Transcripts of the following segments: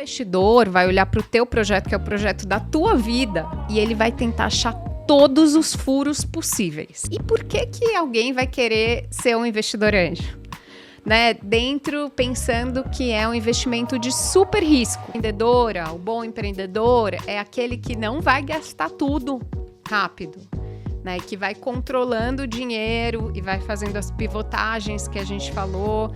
investidor vai olhar para o teu projeto, que é o projeto da tua vida, e ele vai tentar achar todos os furos possíveis. E por que alguém vai querer ser um investidor anjo? Pensando que é um investimento de super risco. O bom empreendedor é aquele que não vai gastar tudo rápido, que vai controlando o dinheiro e vai fazendo as pivotagens que a gente falou.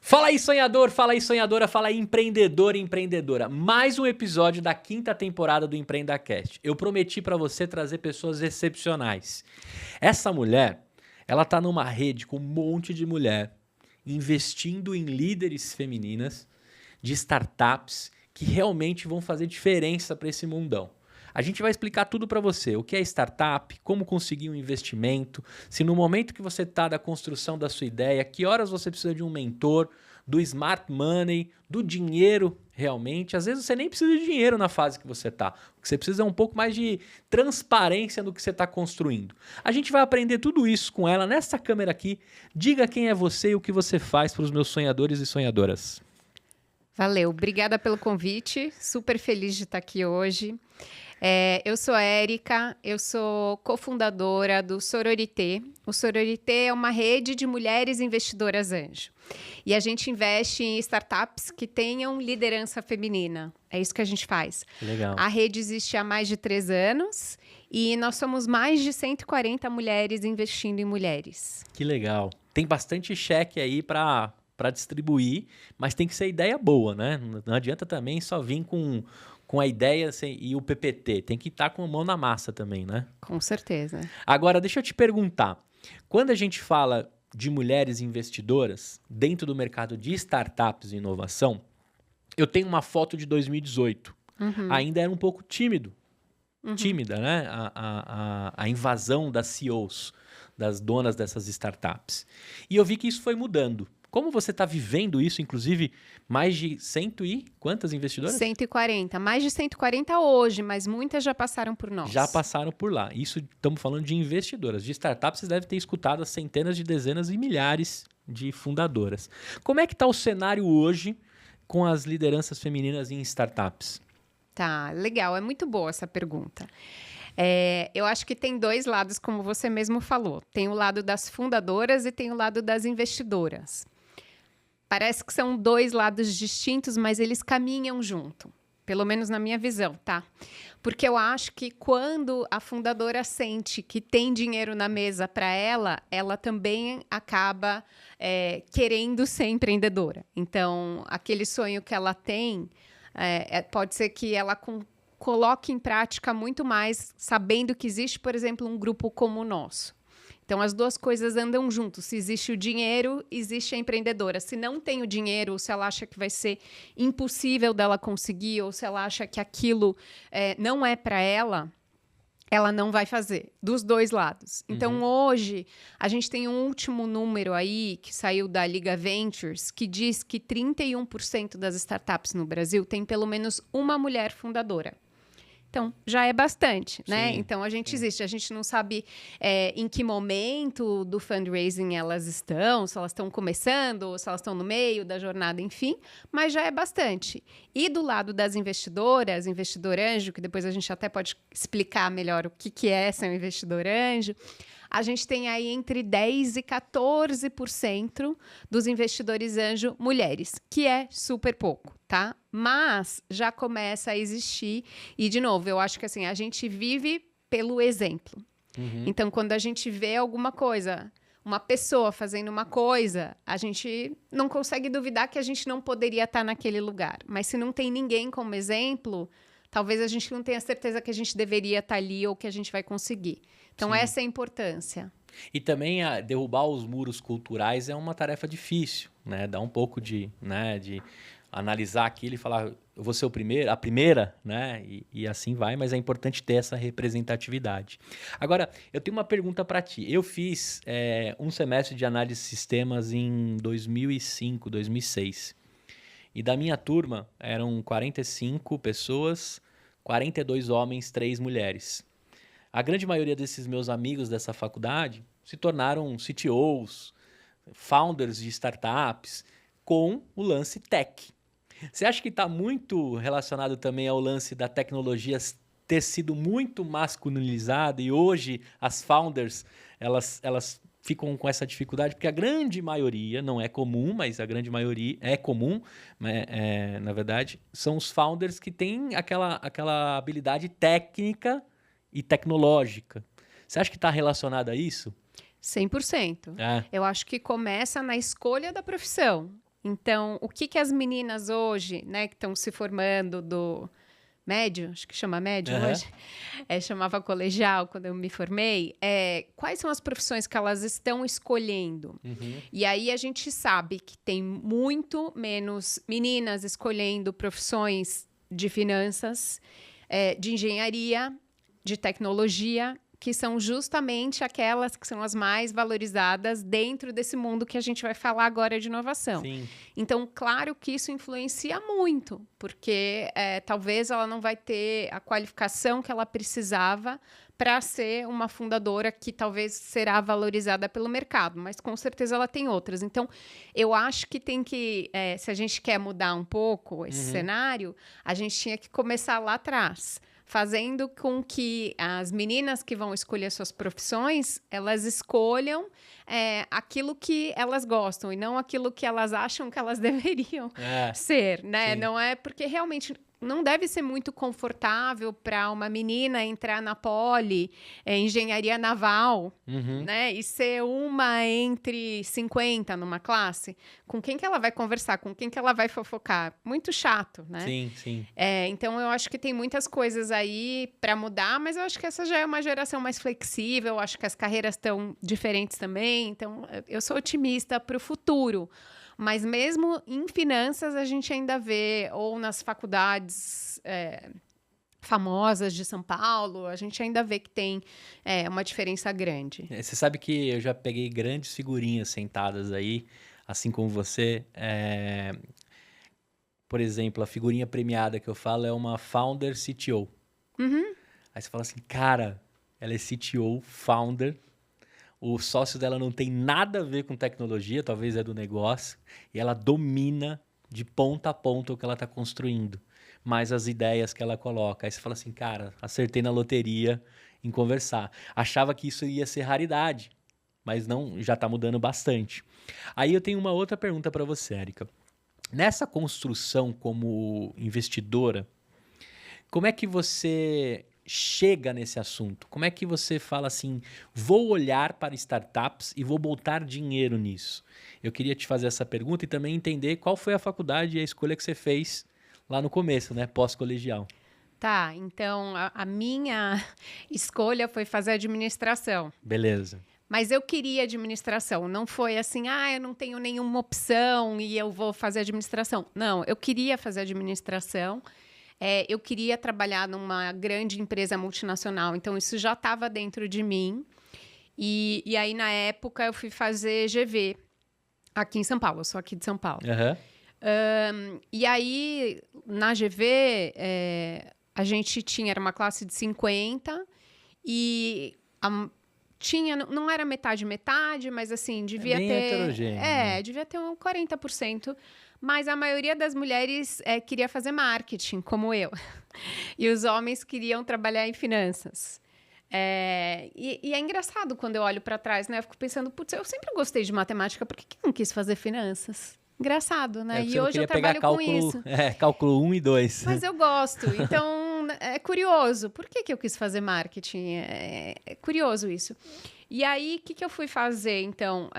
Fala aí, sonhador, fala aí, sonhadora, fala aí, empreendedor e empreendedora. Mais um episódio da 5ª temporada do EmpreendaCast. Eu prometi pra você trazer pessoas excepcionais. Essa mulher, ela tá numa rede com um monte de mulher investindo em líderes femininas de startups que realmente vão fazer diferença pra esse mundão. A gente vai explicar tudo para você, o que é startup, como conseguir um investimento, se no momento que você está da construção da sua ideia, que horas você precisa de um mentor, do smart money, do dinheiro realmente. Às vezes você nem precisa de dinheiro na fase que você está. O que você precisa é um pouco mais de transparência no que você está construindo. A gente vai aprender tudo isso com ela nessa câmera aqui. Diga quem é você e o que você faz para os meus sonhadores e sonhadoras. Valeu, obrigada pelo convite, super feliz de estar aqui hoje. Eu sou a Érica, eu sou cofundadora do Sororité. O Sororité é uma rede de mulheres investidoras anjo. E a gente investe em startups que tenham liderança feminina. É isso que a gente faz. Legal. A rede existe há mais de 3 anos e nós somos mais de 140 mulheres investindo em mulheres. Que legal. Tem bastante cheque aí para distribuir, mas tem que ser ideia boa, né? Não adianta também só vir com a ideia assim, e o PPT. Tem que estar com a mão na massa também, né? Com certeza. Agora, deixa eu te perguntar. Quando a gente fala de mulheres investidoras dentro do mercado de startups e inovação, eu tenho uma foto de 2018. Ainda era um pouco tímida, né? A invasão das CEOs, das donas dessas startups. E eu vi que isso foi mudando. Como você está vivendo isso, inclusive, mais de quantas investidoras? 140. Mais de 140 hoje, mas muitas já passaram por nós. Já passaram por lá. Isso estamos falando de investidoras. De startups, vocês devem ter escutado as centenas de dezenas e milhares de fundadoras. Como é que está o cenário hoje com as lideranças femininas em startups? Tá, legal. É muito boa essa pergunta. Eu acho que tem 2 lados, como você mesmo falou. Tem o lado das fundadoras e tem o lado das investidoras. Parece que são 2 lados distintos, mas eles caminham junto. Pelo menos na minha visão, tá? Porque eu acho que quando a fundadora sente que tem dinheiro na mesa para ela também acaba querendo ser empreendedora. Então, aquele sonho que ela tem, pode ser que ela coloque em prática muito mais, sabendo que existe, por exemplo, um grupo como o nosso. Então, as 2 coisas andam juntos. Se existe o dinheiro, existe a empreendedora. Se não tem o dinheiro, ou se ela acha que vai ser impossível dela conseguir, ou se ela acha que aquilo não é para ela não vai fazer. Dos 2 lados. Então, hoje, a gente tem um último número aí, que saiu da Liga Ventures, que diz que 31% das startups no Brasil tem pelo menos uma mulher fundadora. Então, já é bastante, né? Sim, então, a gente existe. A gente não sabe em que momento do fundraising elas estão, se elas estão começando, ou se elas estão no meio da jornada, enfim. Mas já é bastante. E do lado das investidoras, investidor anjo, que depois a gente até pode explicar melhor o que é ser um investidor anjo, a gente tem aí entre 10% e 14% dos investidores anjo mulheres, que é super pouco, tá? Mas já começa a existir. E, de novo, eu acho que assim, a gente vive pelo exemplo. Então, quando a gente vê alguma coisa, uma pessoa fazendo uma coisa, a gente não consegue duvidar que a gente não poderia estar naquele lugar. Mas se não tem ninguém como exemplo, talvez a gente não tenha certeza que a gente deveria estar ali ou que a gente vai conseguir. Então, essa é a importância. E também derrubar os muros culturais é uma tarefa difícil, né? Dá um pouco de analisar aquilo e falar, eu vou ser o primeiro, a primeira, né? E assim vai, mas é importante ter essa representatividade. Agora, eu tenho uma pergunta para ti. Eu fiz um semestre de análise de sistemas em 2005, 2006. E da minha turma eram 45 pessoas, 42 homens, 3 mulheres. A grande maioria desses meus amigos dessa faculdade se tornaram CTOs, founders de startups, com o lance tech. Você acha que está muito relacionado também ao lance da tecnologia ter sido muito masculinizada e hoje as founders elas ficam com essa dificuldade? Porque a grande maioria, não é comum, mas a grande maioria é comum, né, na verdade, são os founders que têm aquela habilidade técnica e tecnológica. Você acha que está relacionado a isso? 100%. Eu acho que começa na escolha da profissão. Então, o que as meninas hoje, né, que estão se formando do médio, acho que chama médio hoje, chamava colegial quando eu me formei, quais são as profissões que elas estão escolhendo? E aí a gente sabe que tem muito menos meninas escolhendo profissões de finanças, de engenharia, de tecnologia, que são justamente aquelas que são as mais valorizadas dentro desse mundo que a gente vai falar agora de inovação. Sim. Então, claro que isso influencia muito, porque talvez ela não vai ter a qualificação que ela precisava para ser uma fundadora que talvez será valorizada pelo mercado, mas com certeza ela tem outras. Então, eu acho que tem que, se a gente quer mudar um pouco esse cenário, a gente tinha que começar lá atrás, fazendo com que as meninas que vão escolher suas profissões, elas escolham aquilo que elas gostam e não aquilo que elas acham que elas deveriam ser, né? Sim. Não é porque realmente não deve ser muito confortável para uma menina entrar na Poli, engenharia naval, né? E ser uma entre 50 numa classe. Com quem que ela vai conversar? Com quem que ela vai fofocar? Muito chato, né? Sim, sim. Então, eu acho que tem muitas coisas aí para mudar, mas eu acho que essa já é uma geração mais flexível, eu acho que as carreiras estão diferentes também. Então, eu sou otimista para o futuro. Mas mesmo em finanças, a gente ainda vê, ou nas faculdades famosas de São Paulo, a gente ainda vê que tem uma diferença grande. Você sabe que eu já peguei grandes figurinhas sentadas aí, assim como você. Por exemplo, a figurinha premiada que eu falo é uma founder CTO. Aí você fala assim, cara, ela é CTO, founder. O sócio dela não tem nada a ver com tecnologia, talvez é do negócio, e ela domina de ponta a ponta o que ela está construindo, mais as ideias que ela coloca. Aí você fala assim, cara, acertei na loteria em conversar. Achava que isso ia ser raridade, mas não, já está mudando bastante. Aí eu tenho uma outra pergunta para você, Érica. Nessa construção como investidora, como é que você chega nesse assunto? Como é que você fala assim, vou olhar para startups e vou botar dinheiro nisso? Eu queria te fazer essa pergunta e também entender qual foi a faculdade e a escolha que você fez lá no começo, né? Pós-colegial. Tá, então a minha escolha foi fazer administração. Beleza. Mas eu queria administração, não foi assim, eu não tenho nenhuma opção e eu vou fazer administração. Não, eu queria fazer administração. Eu queria trabalhar numa grande empresa multinacional, então isso já estava dentro de mim. E aí, na época, eu fui fazer GV aqui em São Paulo, eu sou aqui de São Paulo. E aí, na GV, a gente era uma classe de 50 e não era metade, mas assim, devia bem ter... heterogêneo, né? Devia ter um 40%. Mas a maioria das mulheres queria fazer marketing, como eu. E os homens queriam trabalhar em finanças. E é engraçado quando eu olho para trás, né? Eu fico pensando, putz, eu sempre gostei de matemática, por que eu não quis fazer finanças? Engraçado, né? E hoje eu trabalho com isso. Cálculo 1 e 2. Mas eu gosto. Então, é curioso. Por que eu quis fazer marketing? É curioso isso. E aí, o que eu fui fazer? Então,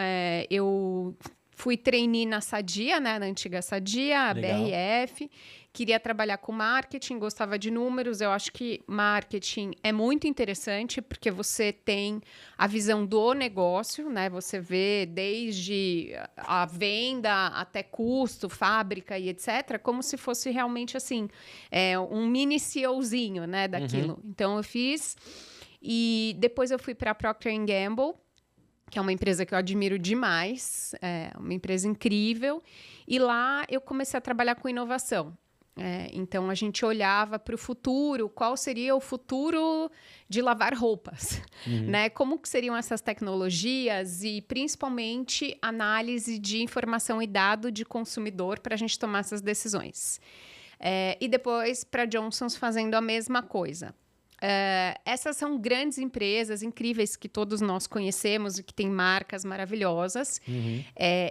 eu fui trainee na Sadia, né? Na antiga Sadia, a Legal. BRF, queria trabalhar com marketing, gostava de números. Eu acho que marketing é muito interessante porque você tem a visão do negócio, né? Você vê desde a venda até custo, fábrica e etc., como se fosse realmente assim, um mini CEOzinho, né, daquilo. Então eu fiz e depois eu fui para a Procter & Gamble, que é uma empresa que eu admiro demais, é uma empresa incrível. E lá eu comecei a trabalhar com inovação. Então, a gente olhava para o futuro, qual seria o futuro de lavar roupas, né? Como que seriam essas tecnologias e, principalmente, análise de informação e dado de consumidor para a gente tomar essas decisões. E depois, para a Johnson's fazendo a mesma coisa. Essas são grandes empresas incríveis que todos nós conhecemos e que têm marcas maravilhosas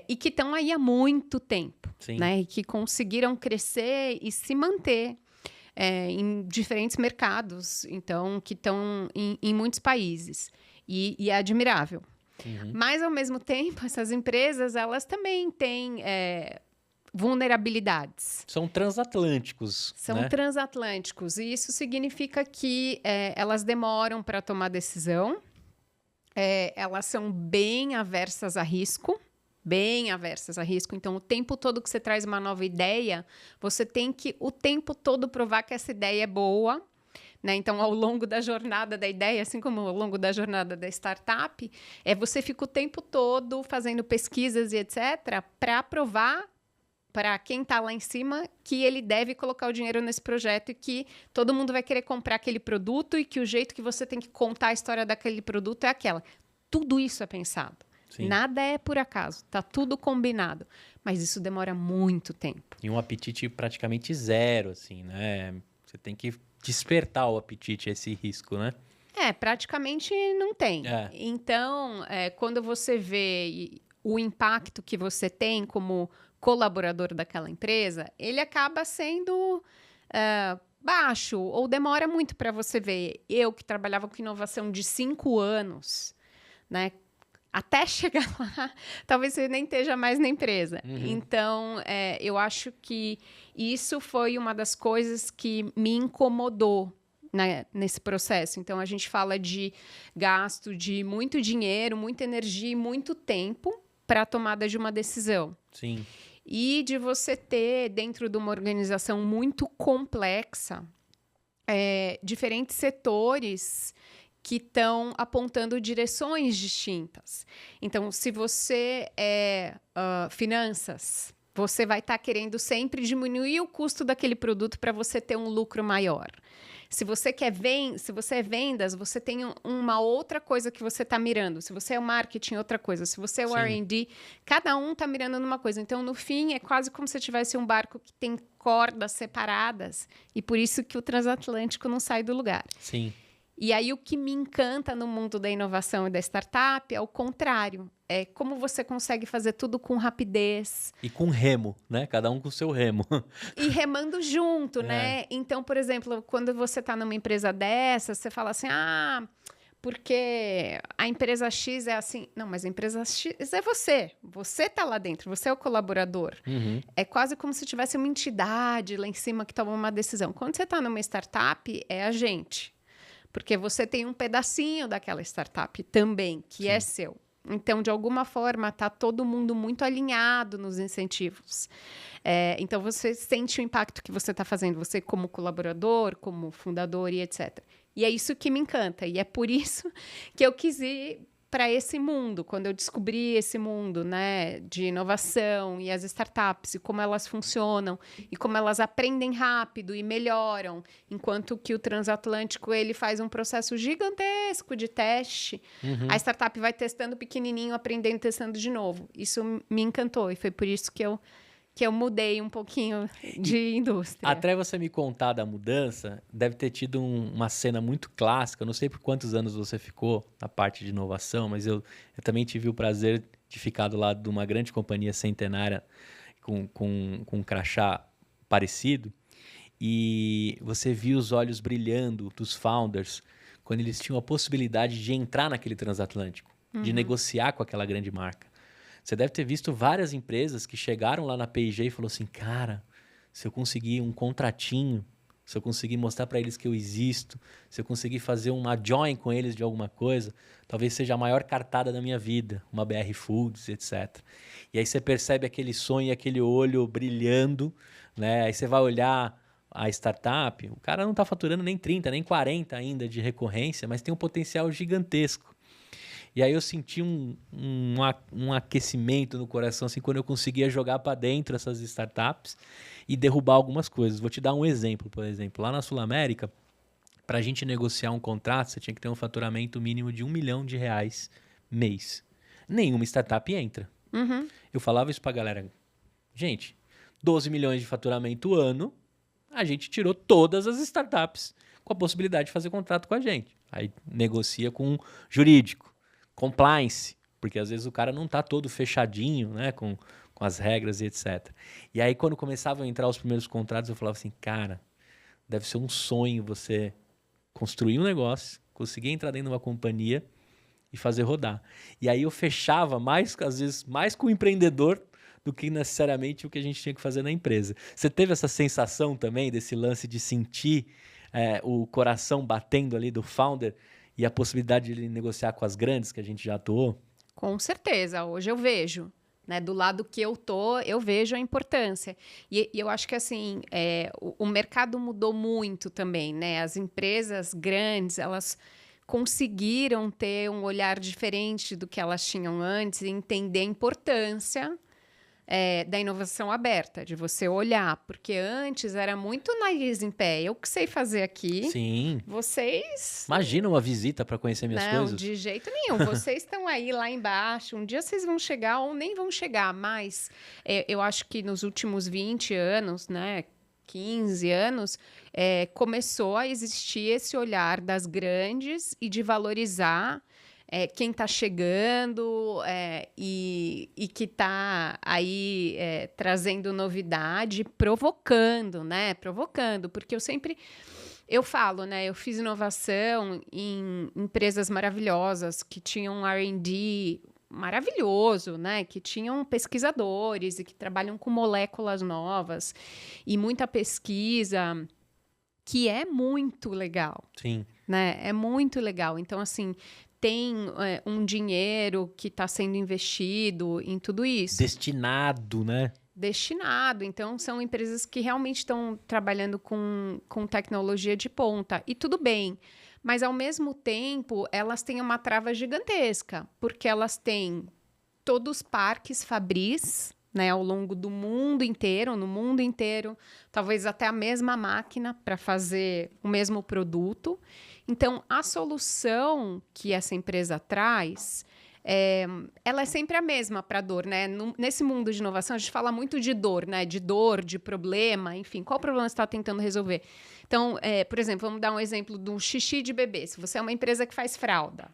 e que estão aí há muito tempo, né? E que conseguiram crescer e se manter em diferentes mercados, então que estão em muitos países e é admirável. Mas ao mesmo tempo essas empresas elas também têm vulnerabilidades. São transatlânticos. São transatlânticos. E isso significa que elas demoram para tomar decisão. Elas são bem aversas a risco. Bem aversas a risco. Então, o tempo todo que você traz uma nova ideia, você tem que o tempo todo provar que essa ideia é boa. Né? Então, ao longo da jornada da ideia, assim como ao longo da jornada da startup, você fica o tempo todo fazendo pesquisas e etc. para provar para quem está lá em cima que ele deve colocar o dinheiro nesse projeto e que todo mundo vai querer comprar aquele produto e que o jeito que você tem que contar a história daquele produto é aquela. Tudo isso é pensado. Sim. Nada é por acaso. Tá tudo combinado. Mas isso demora muito tempo. E um apetite praticamente zero, assim, né? Você tem que despertar o apetite a esse risco, né? Praticamente não tem. Então, quando você vê o impacto que você tem como colaborador daquela empresa, ele acaba sendo baixo ou demora muito para você ver. Eu que trabalhava com inovação de 5 anos, né? Até chegar lá, talvez você nem esteja mais na empresa. Então, eu acho que isso foi uma das coisas que me incomodou, né, nesse processo. Então, a gente fala de gasto de muito dinheiro, muita energia e muito tempo para a tomada de uma decisão. Sim. E de você ter, dentro de uma organização muito complexa, diferentes setores que estão apontando direções distintas. Então, se você é finanças, você vai estar querendo sempre diminuir o custo daquele produto para você ter um lucro maior. Se você se você é vendas, você tem uma outra coisa que você está mirando. Se você é o marketing, outra coisa. Se você é o R&D, cada um está mirando numa coisa. Então, no fim, é quase como se tivesse um barco que tem cordas separadas. E por isso que o transatlântico não sai do lugar. Sim. E aí, o que me encanta no mundo da inovação e da startup é o contrário. É como você consegue fazer tudo com rapidez. E com remo, né? Cada um com o seu remo. E remando junto, né? Então, por exemplo, quando você está numa empresa dessa, você fala assim, porque a empresa X é assim. Não, mas a empresa X é você. Você está lá dentro, você é o colaborador. É quase como se tivesse uma entidade lá em cima que toma uma decisão. Quando você está numa startup, é a gente. Porque você tem um pedacinho daquela startup também, que é seu. Então, de alguma forma, está todo mundo muito alinhado nos incentivos. Então, você sente o impacto que você está fazendo, você como colaborador, como fundador e etc. E é isso que me encanta. E é por isso que eu quis ir para esse mundo, quando eu descobri esse mundo, né, de inovação e as startups, e como elas funcionam, e como elas aprendem rápido e melhoram, enquanto que o transatlântico ele faz um processo gigantesco de teste, a startup vai testando pequenininho, aprendendo, testando de novo. Isso me encantou, e foi por isso que eu mudei um pouquinho de indústria. Até você me contar da mudança, deve ter tido uma cena muito clássica. Eu não sei por quantos anos você ficou na parte de inovação, mas eu também tive o prazer de ficar do lado de uma grande companhia centenária com um crachá parecido. E você viu os olhos brilhando dos founders quando eles tinham a possibilidade de entrar naquele transatlântico, de negociar com aquela grande marca. Você deve ter visto várias empresas que chegaram lá na P&G e falaram assim, cara, se eu conseguir um contratinho, se eu conseguir mostrar para eles que eu existo, se eu conseguir fazer uma join com eles de alguma coisa, talvez seja a maior cartada da minha vida, uma BR Foods, etc. E aí você percebe aquele sonho e aquele olho brilhando, né? Aí você vai olhar a startup, o cara não está faturando nem 30, nem 40 ainda de recorrência, mas tem um potencial gigantesco. E aí eu senti um aquecimento no coração, assim, quando eu conseguia jogar para dentro essas startups e derrubar algumas coisas. Vou te dar um exemplo, por exemplo. Lá na Sul América, para a gente negociar um contrato, você tinha que ter um faturamento mínimo de R$1 milhão mês. Nenhuma startup entra. Uhum. Eu falava isso para a galera. Gente, 12 milhões de faturamento ano, a gente tirou todas as startups com a possibilidade de fazer contrato com a gente. Aí negocia com jurídico. Compliance, porque às vezes o cara não está todo fechadinho, né, com as regras e etc. E aí quando começavam a entrar os primeiros contratos, eu falava assim, cara, deve ser um sonho você construir um negócio, conseguir entrar dentro de uma companhia e fazer rodar. E aí eu fechava mais, às vezes, mais com o empreendedor do que necessariamente o que a gente tinha que fazer na empresa. Você teve essa sensação também desse lance de sentir o coração batendo ali do founder e a possibilidade de ele negociar com as grandes que a gente já atuou? Com certeza, hoje eu vejo, né? Do lado que eu tô, eu vejo a importância. E eu acho que assim, o mercado mudou muito também, né? As empresas grandes, elas conseguiram ter um olhar diferente do que elas tinham antes e entender a importância da inovação aberta, de você olhar, porque antes era muito nariz em pé. Eu que sei fazer aqui. Sim. Vocês. Imagina uma visita para conhecer minhas coisas. Não, de jeito nenhum. Vocês estão aí lá embaixo. Um dia vocês vão chegar ou nem vão chegar, mas eu acho que nos últimos 20 anos, né? 15 anos, começou a existir esse olhar das grandes e de valorizar quem está chegando e que está aí trazendo novidade, provocando, né? Provocando, porque eu falo, né? Eu fiz inovação em empresas maravilhosas que tinham R&D maravilhoso, né? Que tinham pesquisadores e que trabalham com moléculas novas e muita pesquisa, que é muito legal. Sim. Né? É muito legal. Então, assim, tem um dinheiro que está sendo investido em tudo isso. Destinado, né? Destinado. Então, são empresas que realmente estão trabalhando com tecnologia de ponta. E tudo bem. Mas, ao mesmo tempo, elas têm uma trava gigantesca, porque elas têm todos os parques Fabris, né, ao longo do mundo inteiro, no mundo inteiro, talvez até a mesma máquina para fazer o mesmo produto. Então, a solução que essa empresa traz, ela é sempre a mesma para a dor, né? Nesse mundo de inovação, a gente fala muito de dor, né? De dor, de problema, enfim, qual problema você está tentando resolver? Então, por exemplo, vamos dar um exemplo do xixi de bebê. Se você é uma empresa que faz fralda,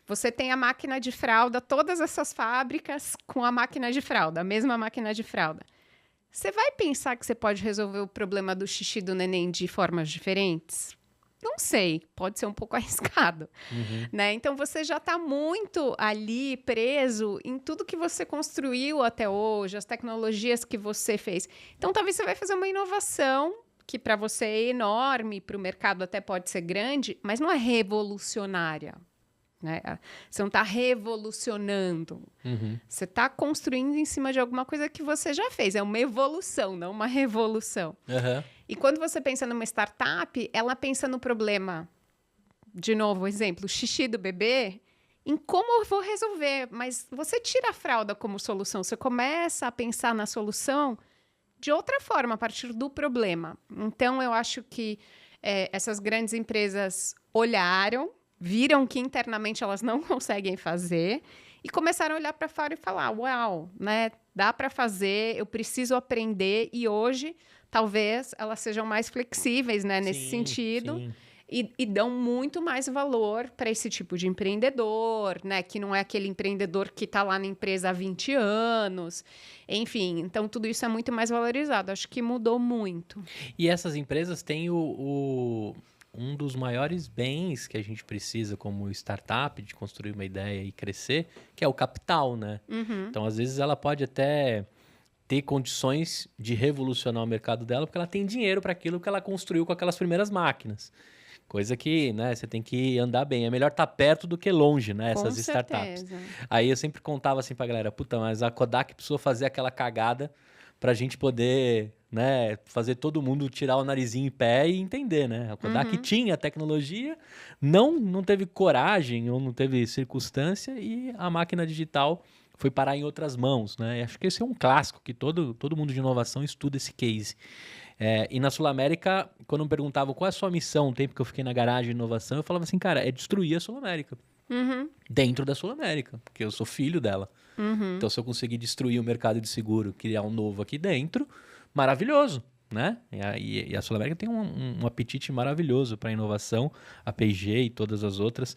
você tem a máquina de fralda, todas essas fábricas com a máquina de fralda, a mesma máquina de fralda. Você vai pensar que você pode resolver o problema do xixi do neném de formas diferentes? Não sei, pode ser um pouco arriscado, né? Então, você já está muito ali preso em tudo que você construiu até hoje, as tecnologias que você fez. Então, talvez você vai fazer uma inovação que para você é enorme, para o mercado até pode ser grande, mas não é revolucionária. Né? Você não está revolucionando. Você está construindo em cima de alguma coisa que você já fez. É uma evolução, não uma revolução. E quando você pensa numa startup, ela pensa no problema, de novo, exemplo, xixi do bebê, em como eu vou resolver. Mas você tira a fralda como solução, você começa a pensar na solução de outra forma, a partir do problema. Então, eu acho que essas grandes empresas olharam, viram que internamente elas não conseguem fazer e começaram a olhar para fora e falar, uau, né, dá para fazer, eu preciso aprender e hoje talvez elas sejam mais flexíveis, né, nesse sentido. Sim. E dão muito mais valor para esse tipo de empreendedor, né? Que não é aquele empreendedor que está lá na empresa há 20 anos. Enfim, então tudo isso é muito mais valorizado. Acho que mudou muito. E essas empresas têm um dos maiores bens que a gente precisa como startup, de construir uma ideia e crescer, que é o capital, né? Então, às vezes, ela pode até ter condições de revolucionar o mercado dela, porque ela tem dinheiro para aquilo que ela construiu com aquelas primeiras máquinas. Coisa que, né, você tem que andar bem. É melhor estar perto do que longe, né, essas startups. Aí eu sempre contava assim pra galera, puta, mas a Kodak precisou fazer aquela cagada pra gente poder, né, fazer todo mundo tirar o narizinho em pé e entender, né? A Kodak tinha tecnologia, não teve coragem ou não teve circunstância e a máquina digital foi parar em outras mãos, né? E acho que esse é um clássico que todo mundo de inovação estuda esse case. E na Sul-América, quando me perguntavam qual é a sua missão, o tempo que eu fiquei na garagem de inovação, eu falava assim, cara, é destruir a Sul-América. Dentro da Sul-América, porque eu sou filho dela. Então, se eu conseguir destruir o mercado de seguro, criar um novo aqui dentro, maravilhoso, né? E a Sul-América tem um apetite maravilhoso para inovação, a P&G e todas as outras,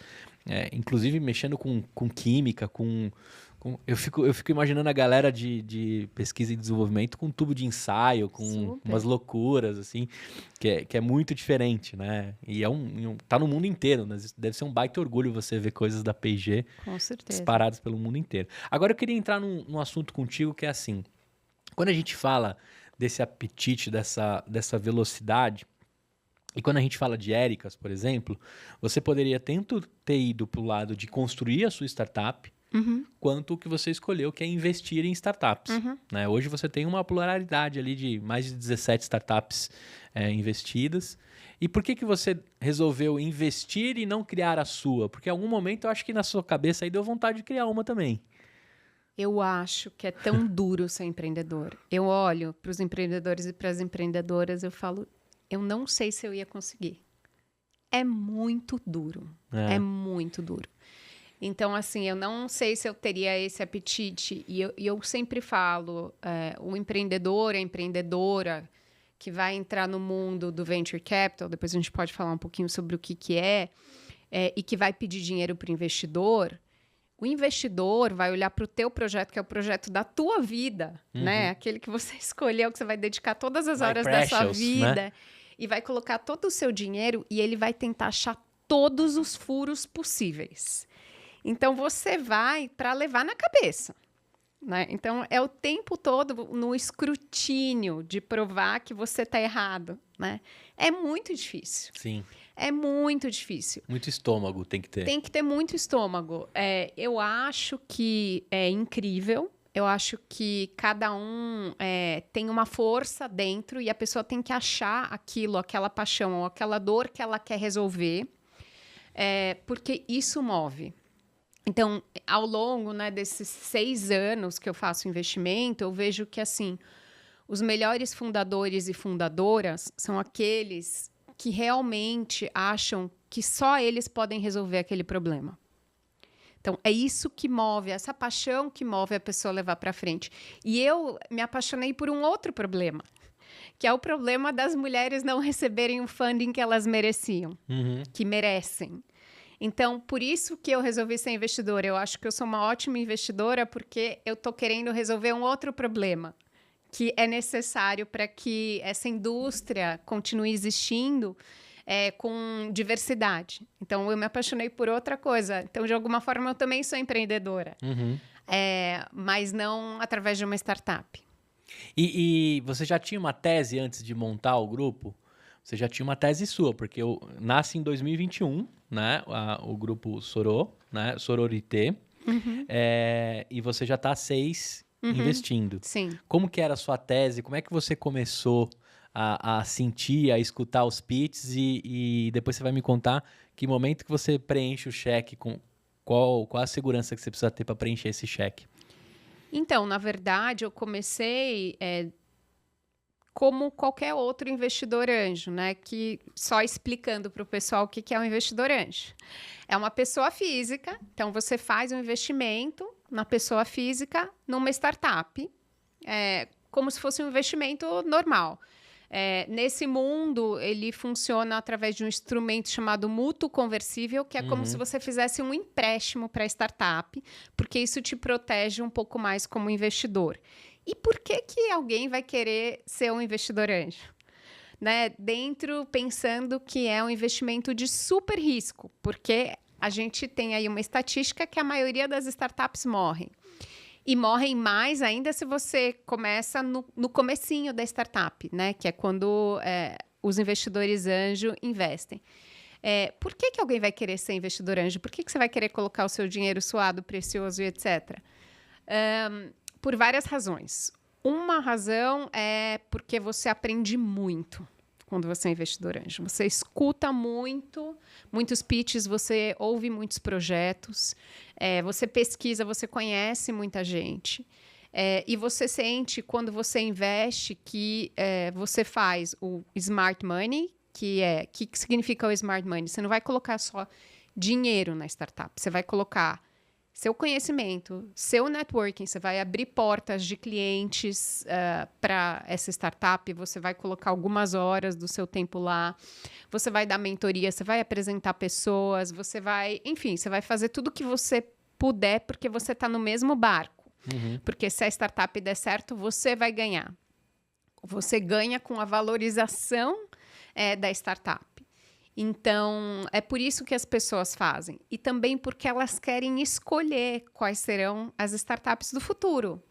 inclusive mexendo com química, eu fico imaginando a galera de pesquisa e desenvolvimento com um tubo de ensaio, com umas loucuras, assim, que é muito diferente, né? E tá no mundo inteiro, né? Deve ser um baita orgulho você ver coisas da P&G disparadas pelo mundo inteiro. Agora eu queria entrar num assunto contigo que é assim, quando a gente fala desse apetite, dessa velocidade, e quando a gente fala de Éricas, por exemplo, você poderia tanto ter ido para o lado de construir a sua startup, quanto o que você escolheu, que é investir em startups. Né? Hoje você tem uma pluralidade ali de mais de 17 startups investidas. E por que você resolveu investir e não criar a sua? Porque em algum momento eu acho que na sua cabeça aí deu vontade de criar uma também. Eu acho que é tão duro ser empreendedor. Eu olho para os empreendedores e para as empreendedoras, eu falo, eu não sei se eu ia conseguir. É muito duro. É muito duro. Então, assim, eu não sei se eu teria esse apetite. E eu sempre falo, o empreendedor, a empreendedora que vai entrar no mundo do venture capital, depois a gente pode falar um pouquinho sobre o que é, e que vai pedir dinheiro para o investidor vai olhar para o teu projeto, que é o projeto da tua vida, né? Aquele que você escolheu, que você vai dedicar todas as horas da sua vida, né? E vai colocar todo o seu dinheiro e ele vai tentar achar todos os furos possíveis. Então, você vai para levar na cabeça, né? Então, é o tempo todo no escrutínio de provar que você está errado, né? É muito difícil. Sim. É muito difícil. Muito estômago tem que ter. Tem que ter muito estômago. Eu acho que é incrível. Eu acho que cada um tem uma força dentro e a pessoa tem que achar aquilo, aquela paixão ou aquela dor que ela quer resolver, porque isso move. Então, ao longo, né, desses 6 anos que eu faço investimento, eu vejo que, assim, os melhores fundadores e fundadoras são aqueles que realmente acham que só eles podem resolver aquele problema. Então, é isso que move, essa paixão que move a pessoa a levar para frente. E eu me apaixonei por um outro problema, que é o problema das mulheres não receberem o funding que elas mereciam, que merecem. Então, por isso que eu resolvi ser investidora. Eu acho que eu sou uma ótima investidora porque eu estou querendo resolver um outro problema que é necessário para que essa indústria continue existindo com diversidade. Então, eu me apaixonei por outra coisa. Então, de alguma forma, eu também sou empreendedora, mas não através de uma startup. E você já tinha uma tese antes de montar o grupo? Você já tinha uma tese sua, porque nasce em 2021, né? O grupo Soro, né? Sororité. E você já está há 6 investindo. Sim. Como que era a sua tese? Como é que você começou a sentir, a escutar os pitches? E depois você vai me contar que momento que você preenche o cheque, qual a segurança que você precisa ter para preencher esse cheque? Então, na verdade, eu comecei como qualquer outro investidor anjo, né? Que só explicando para o pessoal o que é um investidor anjo. É uma pessoa física, então você faz um investimento na pessoa física numa startup, como se fosse um investimento normal. Nesse mundo, ele funciona através de um instrumento chamado mútuo conversível, que é como se você fizesse um empréstimo para a startup, porque isso te protege um pouco mais como investidor. E por que alguém vai querer ser um investidor anjo? Né? Pensando que é um investimento de super risco, porque a gente tem aí uma estatística que a maioria das startups morrem. E morrem mais ainda se você começa no comecinho da startup, né? Que é quando os investidores anjo investem. Por que alguém vai querer ser investidor anjo? Por que você vai querer colocar o seu dinheiro suado, precioso e etc.? Por várias razões. Uma razão é porque você aprende muito quando você é investidor anjo. Você escuta muitos pitches, você ouve muitos projetos, você pesquisa, você conhece muita gente. E você sente, quando você investe, que você faz o smart money, que significa o smart money? Você não vai colocar só dinheiro na startup, você vai colocar seu conhecimento, seu networking, você vai abrir portas de clientes para essa startup, você vai colocar algumas horas do seu tempo lá, você vai dar mentoria, você vai apresentar pessoas, você vai fazer tudo que você puder, porque você está no mesmo barco. Uhum. Porque se a startup der certo, você vai ganhar. Você ganha com a valorização da startup. Então, é por isso que as pessoas fazem. E também porque elas querem escolher quais serão as startups do futuro.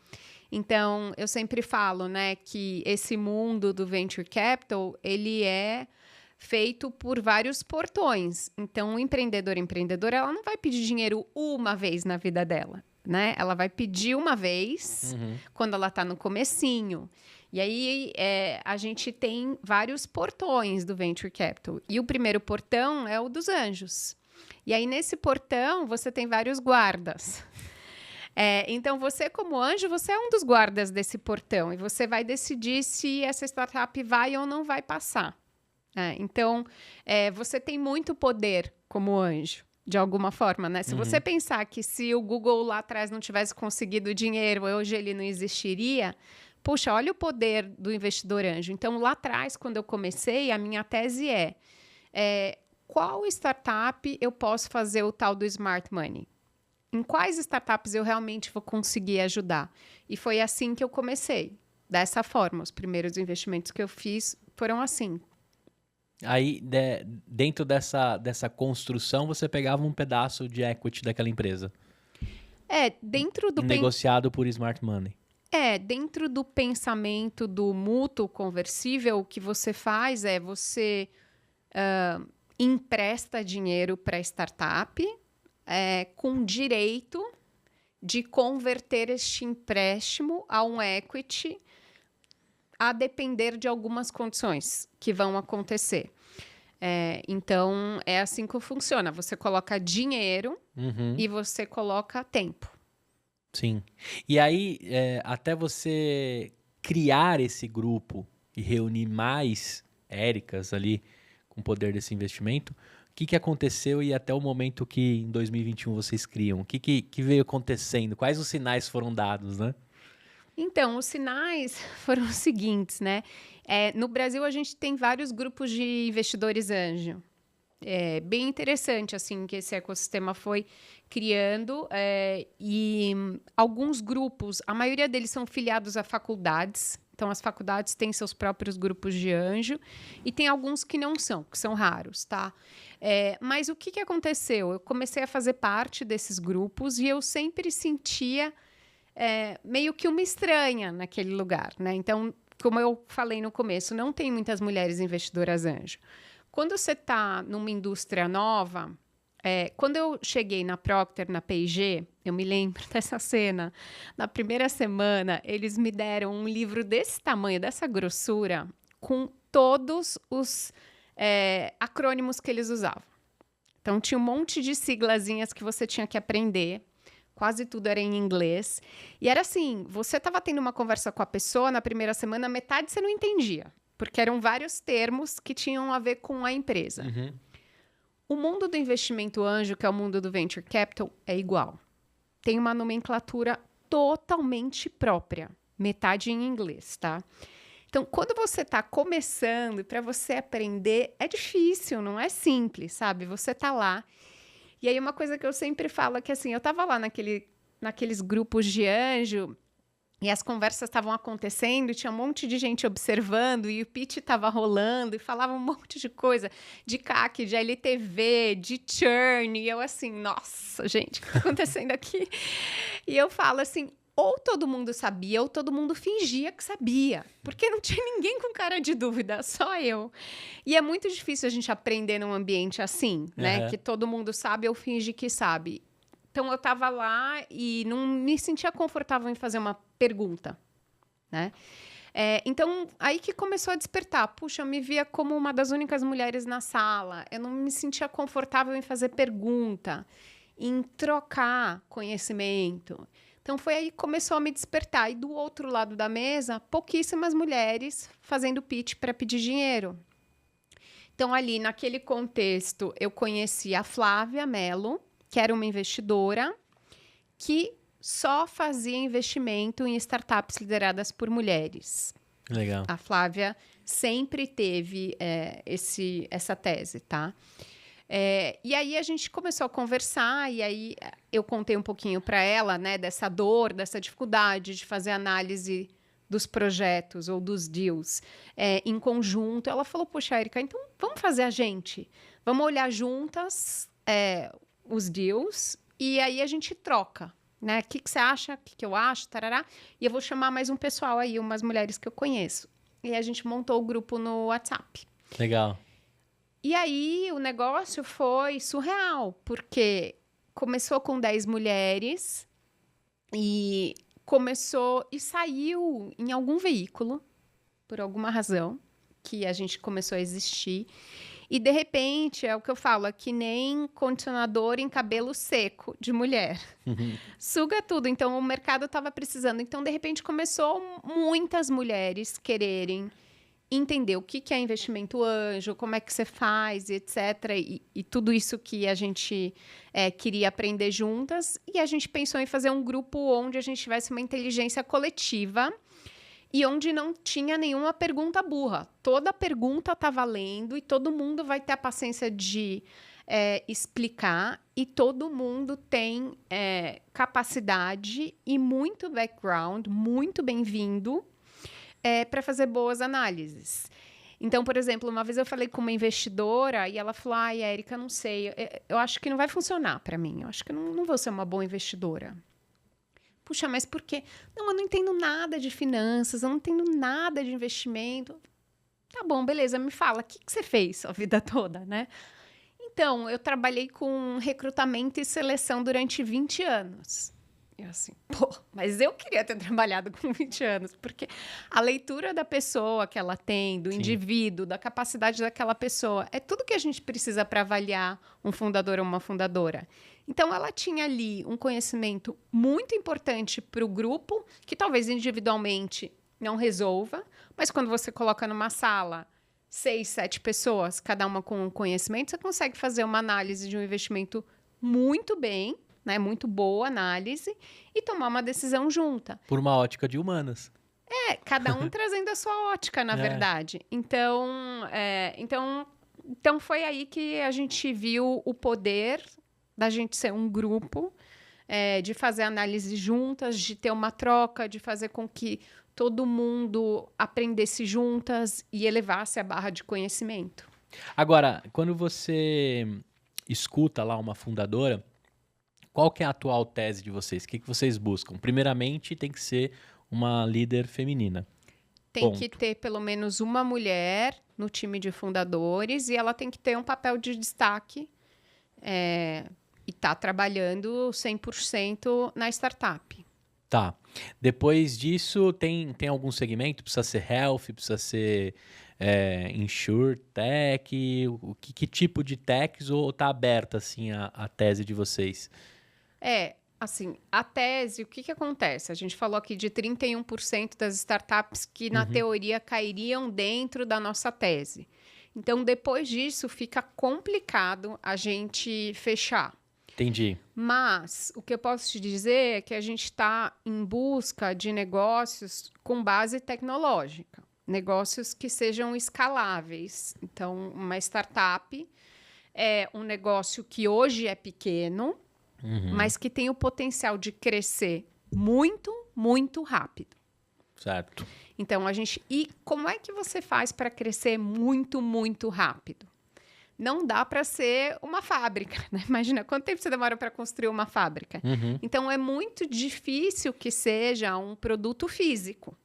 Então, eu sempre falo, né, que esse mundo do Venture Capital, ele é feito por vários portões. Então, o empreendedora, ela não vai pedir dinheiro uma vez na vida dela, né? Ela vai pedir uma vez quando ela está no comecinho. E aí, a gente tem vários portões do Venture Capital. E o primeiro portão é o dos anjos. E aí, nesse portão, você tem vários guardas. Então, você como anjo, você é um dos guardas desse portão. E você vai decidir se essa startup vai ou não vai passar. Então, você tem muito poder como anjo, de alguma forma, né? Se você pensar que se o Google lá atrás não tivesse conseguido dinheiro, hoje ele não existiria... Puxa, olha o poder do investidor anjo. Então, lá atrás, quando eu comecei, a minha tese qual startup eu posso fazer o tal do Smart Money? Em quais startups eu realmente vou conseguir ajudar? E foi assim que eu comecei, dessa forma. Os primeiros investimentos que eu fiz foram assim. Aí, dentro dessa construção, você pegava um pedaço de equity daquela empresa. Dentro do... Negociado por Smart Money. Dentro do pensamento do mútuo conversível, o que você faz é você empresta dinheiro para a startup com direito de converter este empréstimo a um equity a depender de algumas condições que vão acontecer. Então, é assim que funciona. Você coloca dinheiro e você coloca tempo. Sim. E aí, até você criar esse grupo e reunir mais Éricas ali com o poder desse investimento, o que aconteceu e até o momento que em 2021 vocês criam? O que veio acontecendo? Quais os sinais foram dados, né? Então, os sinais foram os seguintes, né? No Brasil, a gente tem vários grupos de investidores anjo. É bem interessante, assim, que esse ecossistema foi criando. E alguns grupos, a maioria deles são filiados a faculdades. Então, as faculdades têm seus próprios grupos de anjo. E tem alguns que não são, que são raros, tá? Mas o que aconteceu? Eu comecei a fazer parte desses grupos e eu sempre sentia meio que uma estranha naquele lugar, né? Então, como eu falei no começo, não tem muitas mulheres investidoras anjo. Quando você está numa indústria nova, quando eu cheguei na Procter, na P&G, eu me lembro dessa cena. Na primeira semana, eles me deram um livro desse tamanho, dessa grossura, com todos os acrônimos que eles usavam. Então, tinha um monte de siglazinhas que você tinha que aprender. Quase tudo era em inglês. E era assim, você estava tendo uma conversa com a pessoa na primeira semana, metade você não entendia. Porque eram vários termos que tinham a ver com a empresa. O mundo do investimento anjo, que é o mundo do Venture Capital, é igual. Tem uma nomenclatura totalmente própria. Metade em inglês, tá? Então, quando você está começando, para você aprender, é difícil, não é simples, sabe? Você está lá. E aí, uma coisa que eu sempre falo é que, assim, eu estava lá naqueles grupos de anjo... E as conversas estavam acontecendo, e tinha um monte de gente observando, e o pitch estava rolando, e falava um monte de coisa, de CAC, de LTV, de churn, e eu assim, nossa, gente, o que está acontecendo aqui? E eu falo assim, ou todo mundo sabia, ou todo mundo fingia que sabia. Porque não tinha ninguém com cara de dúvida, só eu. E é muito difícil a gente aprender num ambiente assim, né? Uhum. Que todo mundo sabe ou finge que sabe. Então, eu estava lá e não me sentia confortável em fazer uma pergunta, né? Então, aí que começou a despertar. Puxa, eu me via como uma das únicas mulheres na sala. Eu não me sentia confortável em fazer pergunta, em trocar conhecimento. Então, foi aí que começou a me despertar. E do outro lado da mesa, pouquíssimas mulheres fazendo pitch para pedir dinheiro. Então, ali, naquele contexto, eu conheci a Flávia Mello, que era uma investidora que só fazia investimento em startups lideradas por mulheres. Legal. A Flávia sempre teve essa tese, tá? E aí a gente começou a conversar e aí eu contei um pouquinho para ela, né, dessa dor, dessa dificuldade de fazer análise dos projetos ou dos deals em conjunto. Ela falou, poxa, Érica, então vamos fazer a gente. Vamos olhar juntas os deals e aí a gente troca. Né? O que você acha? O que eu acho? Tarará. E eu vou chamar mais um pessoal aí, umas mulheres que eu conheço. E aí a gente montou o grupo no WhatsApp. Legal. E aí o negócio foi surreal, porque começou com 10 mulheres e saiu em algum veículo, por alguma razão, que a gente começou a existir. E, de repente, é o que eu falo, é que nem condicionador em cabelo seco de mulher. Suga tudo. Então, o mercado estava precisando. Então, de repente, começou muitas mulheres quererem entender o que é investimento anjo, como é que você faz, etc. E tudo isso que a gente queria aprender juntas. E a gente pensou em fazer um grupo onde a gente tivesse uma inteligência coletiva e onde não tinha nenhuma pergunta burra. Toda pergunta está valendo e todo mundo vai ter a paciência de explicar e todo mundo tem capacidade e muito background, muito bem-vindo para fazer boas análises. Então, por exemplo, uma vez eu falei com uma investidora e ela falou, ai, Érica, não sei, eu acho que não vai funcionar para mim, eu acho que eu não vou ser uma boa investidora. Puxa, mas por quê? Não, eu não entendo nada de finanças, eu não entendo nada de investimento. Tá bom, beleza, me fala, o que você fez a vida toda, né? Então, eu trabalhei com recrutamento e seleção durante 20 anos. Eu assim, mas eu queria ter trabalhado com 20 anos, porque a leitura da pessoa que ela tem, do indivíduo, da capacidade daquela pessoa, é tudo que a gente precisa para avaliar um fundador ou uma fundadora. Então, ela tinha ali um conhecimento muito importante para o grupo, que talvez individualmente não resolva, mas quando você coloca numa sala 6, 7 pessoas, cada uma com um conhecimento, você consegue fazer uma análise de um investimento muito bem, né, muito boa análise, e tomar uma decisão junta. Por uma ótica de humanas. Cada um trazendo a sua ótica, na verdade. Então, foi aí que a gente viu o poder da gente ser um grupo, de fazer análise juntas, de ter uma troca, de fazer com que todo mundo aprendesse juntas e elevasse a barra de conhecimento. Agora, quando você escuta lá uma fundadora, qual que é a atual tese de vocês? O que vocês buscam? Primeiramente, tem que ser uma líder feminina. Tem que ter pelo menos uma mulher no time de fundadores e ela tem que ter um papel de destaque e tá trabalhando 100% na startup. Tá. Depois disso, tem algum segmento? Precisa ser health? Precisa ser insurtech? Que tipo de techs ou tá aberta assim, a tese de vocês? Assim, a tese, o que acontece? A gente falou aqui de 31% das startups que, na teoria, cairiam dentro da nossa tese. Então, depois disso, fica complicado a gente fechar. Entendi. Mas o que eu posso te dizer é que a gente está em busca de negócios com base tecnológica. Negócios que sejam escaláveis. Então, uma startup é um negócio que hoje é pequeno, mas que tem o potencial de crescer muito, muito rápido. Certo. Então, e como é que você faz para crescer muito, muito rápido? não dá para ser uma fábrica, né? Imagina, quanto tempo você demora para construir uma fábrica? Uhum. Então, é muito difícil que seja um produto físico.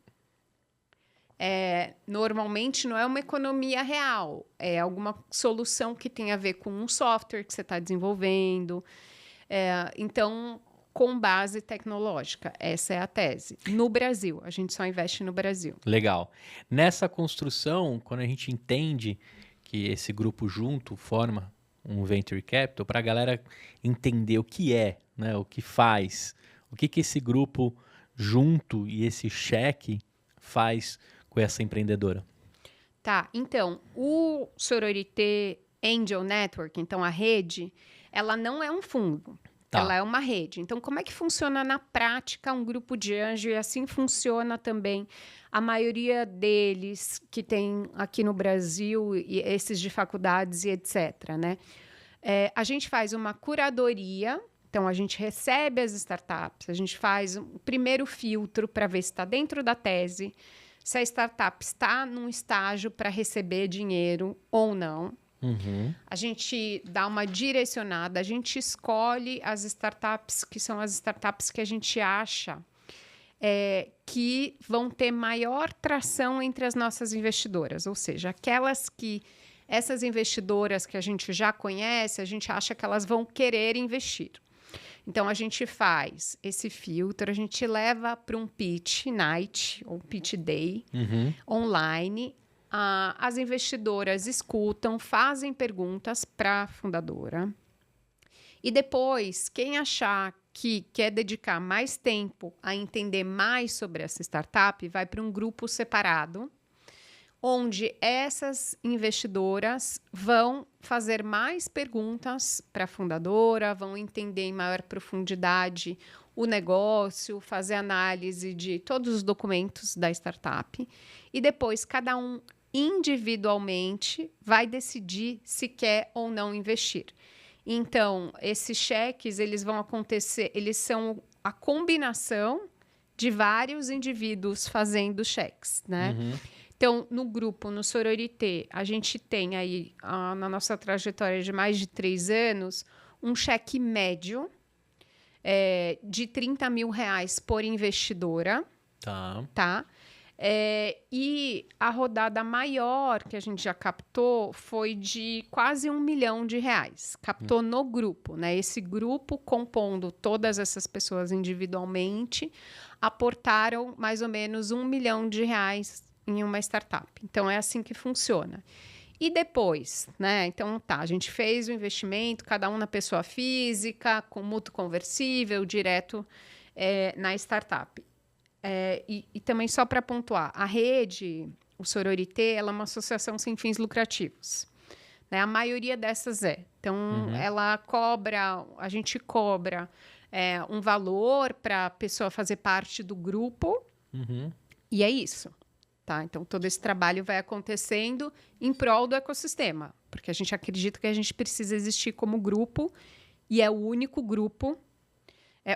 Normalmente, não é uma economia real. É alguma solução que tem a ver com um software que você está desenvolvendo. Então, com base tecnológica. Essa é a tese. No Brasil. A gente só investe no Brasil. Legal. Nessa construção, quando a gente entende que esse grupo junto forma um Venture Capital, para a galera entender o que é, né, o que faz, o que esse grupo junto e esse cheque faz com essa empreendedora. Tá, então, o Sororité Angel Network, então a rede, ela não é um fundo. Tá. Ela é uma rede. Então, como é que funciona na prática um grupo de anjo? E assim funciona também a maioria deles que tem aqui no Brasil, e esses de faculdades e etc., né? A gente faz uma curadoria, então a gente recebe as startups, a gente faz um primeiro filtro para ver se está dentro da tese, se a startup está num estágio para receber dinheiro ou não. Uhum. A gente dá uma direcionada, a gente escolhe as startups que são as startups que a gente acha que vão ter maior tração entre as nossas investidoras, ou seja, essas investidoras que a gente já conhece, a gente acha que elas vão querer investir. Então, a gente faz esse filtro, a gente leva para um pitch night ou pitch day online. As investidoras escutam, fazem perguntas para a fundadora. E depois, quem achar que quer dedicar mais tempo a entender mais sobre essa startup, vai para um grupo separado, onde essas investidoras vão fazer mais perguntas para a fundadora, vão entender em maior profundidade o negócio, fazer análise de todos os documentos da startup. E depois, cada um individualmente vai decidir se quer ou não investir. Então, esses cheques, eles vão acontecer, eles são a combinação de vários indivíduos fazendo cheques, né? Então, no grupo, no Sororité, a gente tem aí, na nossa trajetória de mais de 3 anos, um cheque médio de R$30 mil por investidora. Tá? E a rodada maior que a gente já captou foi de quase R$1 milhão. Captou no grupo, né? Esse grupo, compondo todas essas pessoas individualmente, aportaram mais ou menos R$1 milhão em uma startup. Então, é assim que funciona. E depois, né? Então, a gente fez o investimento, cada um na pessoa física, com mútuo conversível, direto na startup. E também, só para pontuar, a rede, o Sororité, ela é uma associação sem fins lucrativos. Né? A maioria dessas é. Então, a gente cobra um valor para a pessoa fazer parte do grupo, e é isso. Tá? Então, todo esse trabalho vai acontecendo em prol do ecossistema, porque a gente acredita que a gente precisa existir como grupo, e é o único grupo,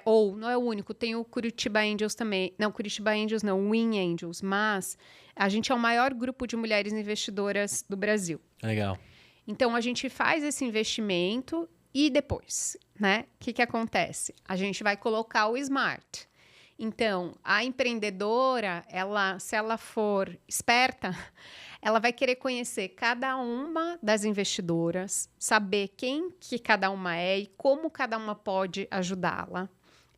ou não é o único, tem o Curitiba Angels também, não, Curitiba Angels não, Win Angels, mas a gente é o maior grupo de mulheres investidoras do Brasil. Legal. Então, a gente faz esse investimento e depois, né? O que acontece? A gente vai colocar o Smart. Então, a empreendedora, se ela for esperta, ela vai querer conhecer cada uma das investidoras, saber quem que cada uma é e como cada uma pode ajudá-la.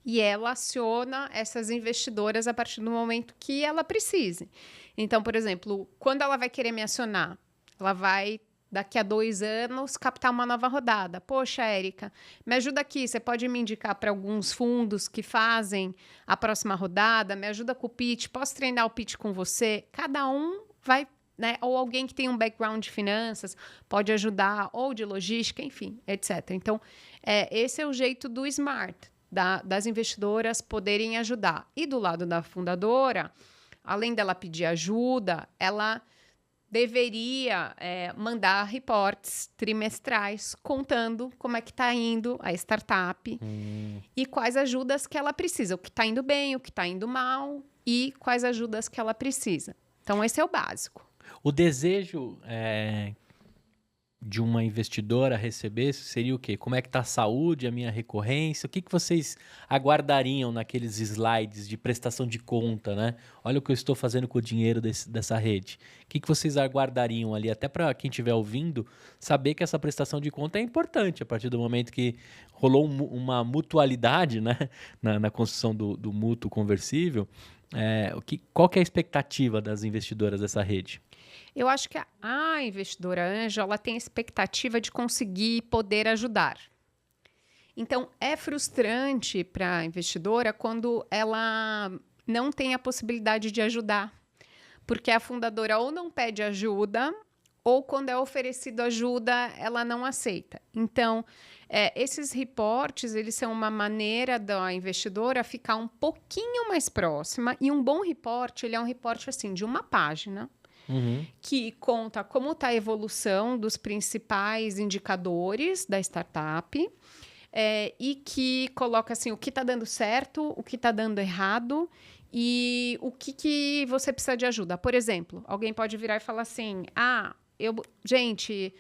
E ela aciona essas investidoras a partir do momento que ela precise. Então, por exemplo, quando ela vai querer me acionar, ela vai, daqui a 2 anos, captar uma nova rodada. Poxa, Érica, me ajuda aqui, você pode me indicar para alguns fundos que fazem a próxima rodada, me ajuda com o pitch, posso treinar o pitch com você? Cada um vai, né? Ou alguém que tem um background de finanças pode ajudar, ou de logística, enfim, etc. Então, esse é o jeito do Smart, das investidoras poderem ajudar. E do lado da fundadora, além dela pedir ajuda, ela deveria mandar reportes trimestrais contando como é que está indo a startup e quais ajudas que ela precisa, o que está indo bem, o que está indo mal e quais ajudas que ela precisa. Então, esse é o básico. O desejo de uma investidora receber seria o quê? Como é que está a saúde, a minha recorrência? O que vocês aguardariam naqueles slides de prestação de conta, né? Olha o que eu estou fazendo com o dinheiro dessa rede. O que vocês aguardariam ali? Até para quem estiver ouvindo, saber que essa prestação de conta é importante a partir do momento que rolou uma mutualidade, né? Na construção do mútuo conversível. Qual que é a expectativa das investidoras dessa rede? Eu acho que a investidora Anjo, ela tem a expectativa de conseguir poder ajudar. Então, é frustrante para a investidora quando ela não tem a possibilidade de ajudar. Porque a fundadora ou não pede ajuda, ou quando é oferecido ajuda, ela não aceita. Então, esses reportes, eles são uma maneira da investidora ficar um pouquinho mais próxima. E um bom reporte, ele é um reporte assim, de uma página, que conta como está a evolução dos principais indicadores da startup e que coloca assim, o que está dando certo, o que está dando errado e o que você precisa de ajuda. Por exemplo, alguém pode virar e falar assim, gente,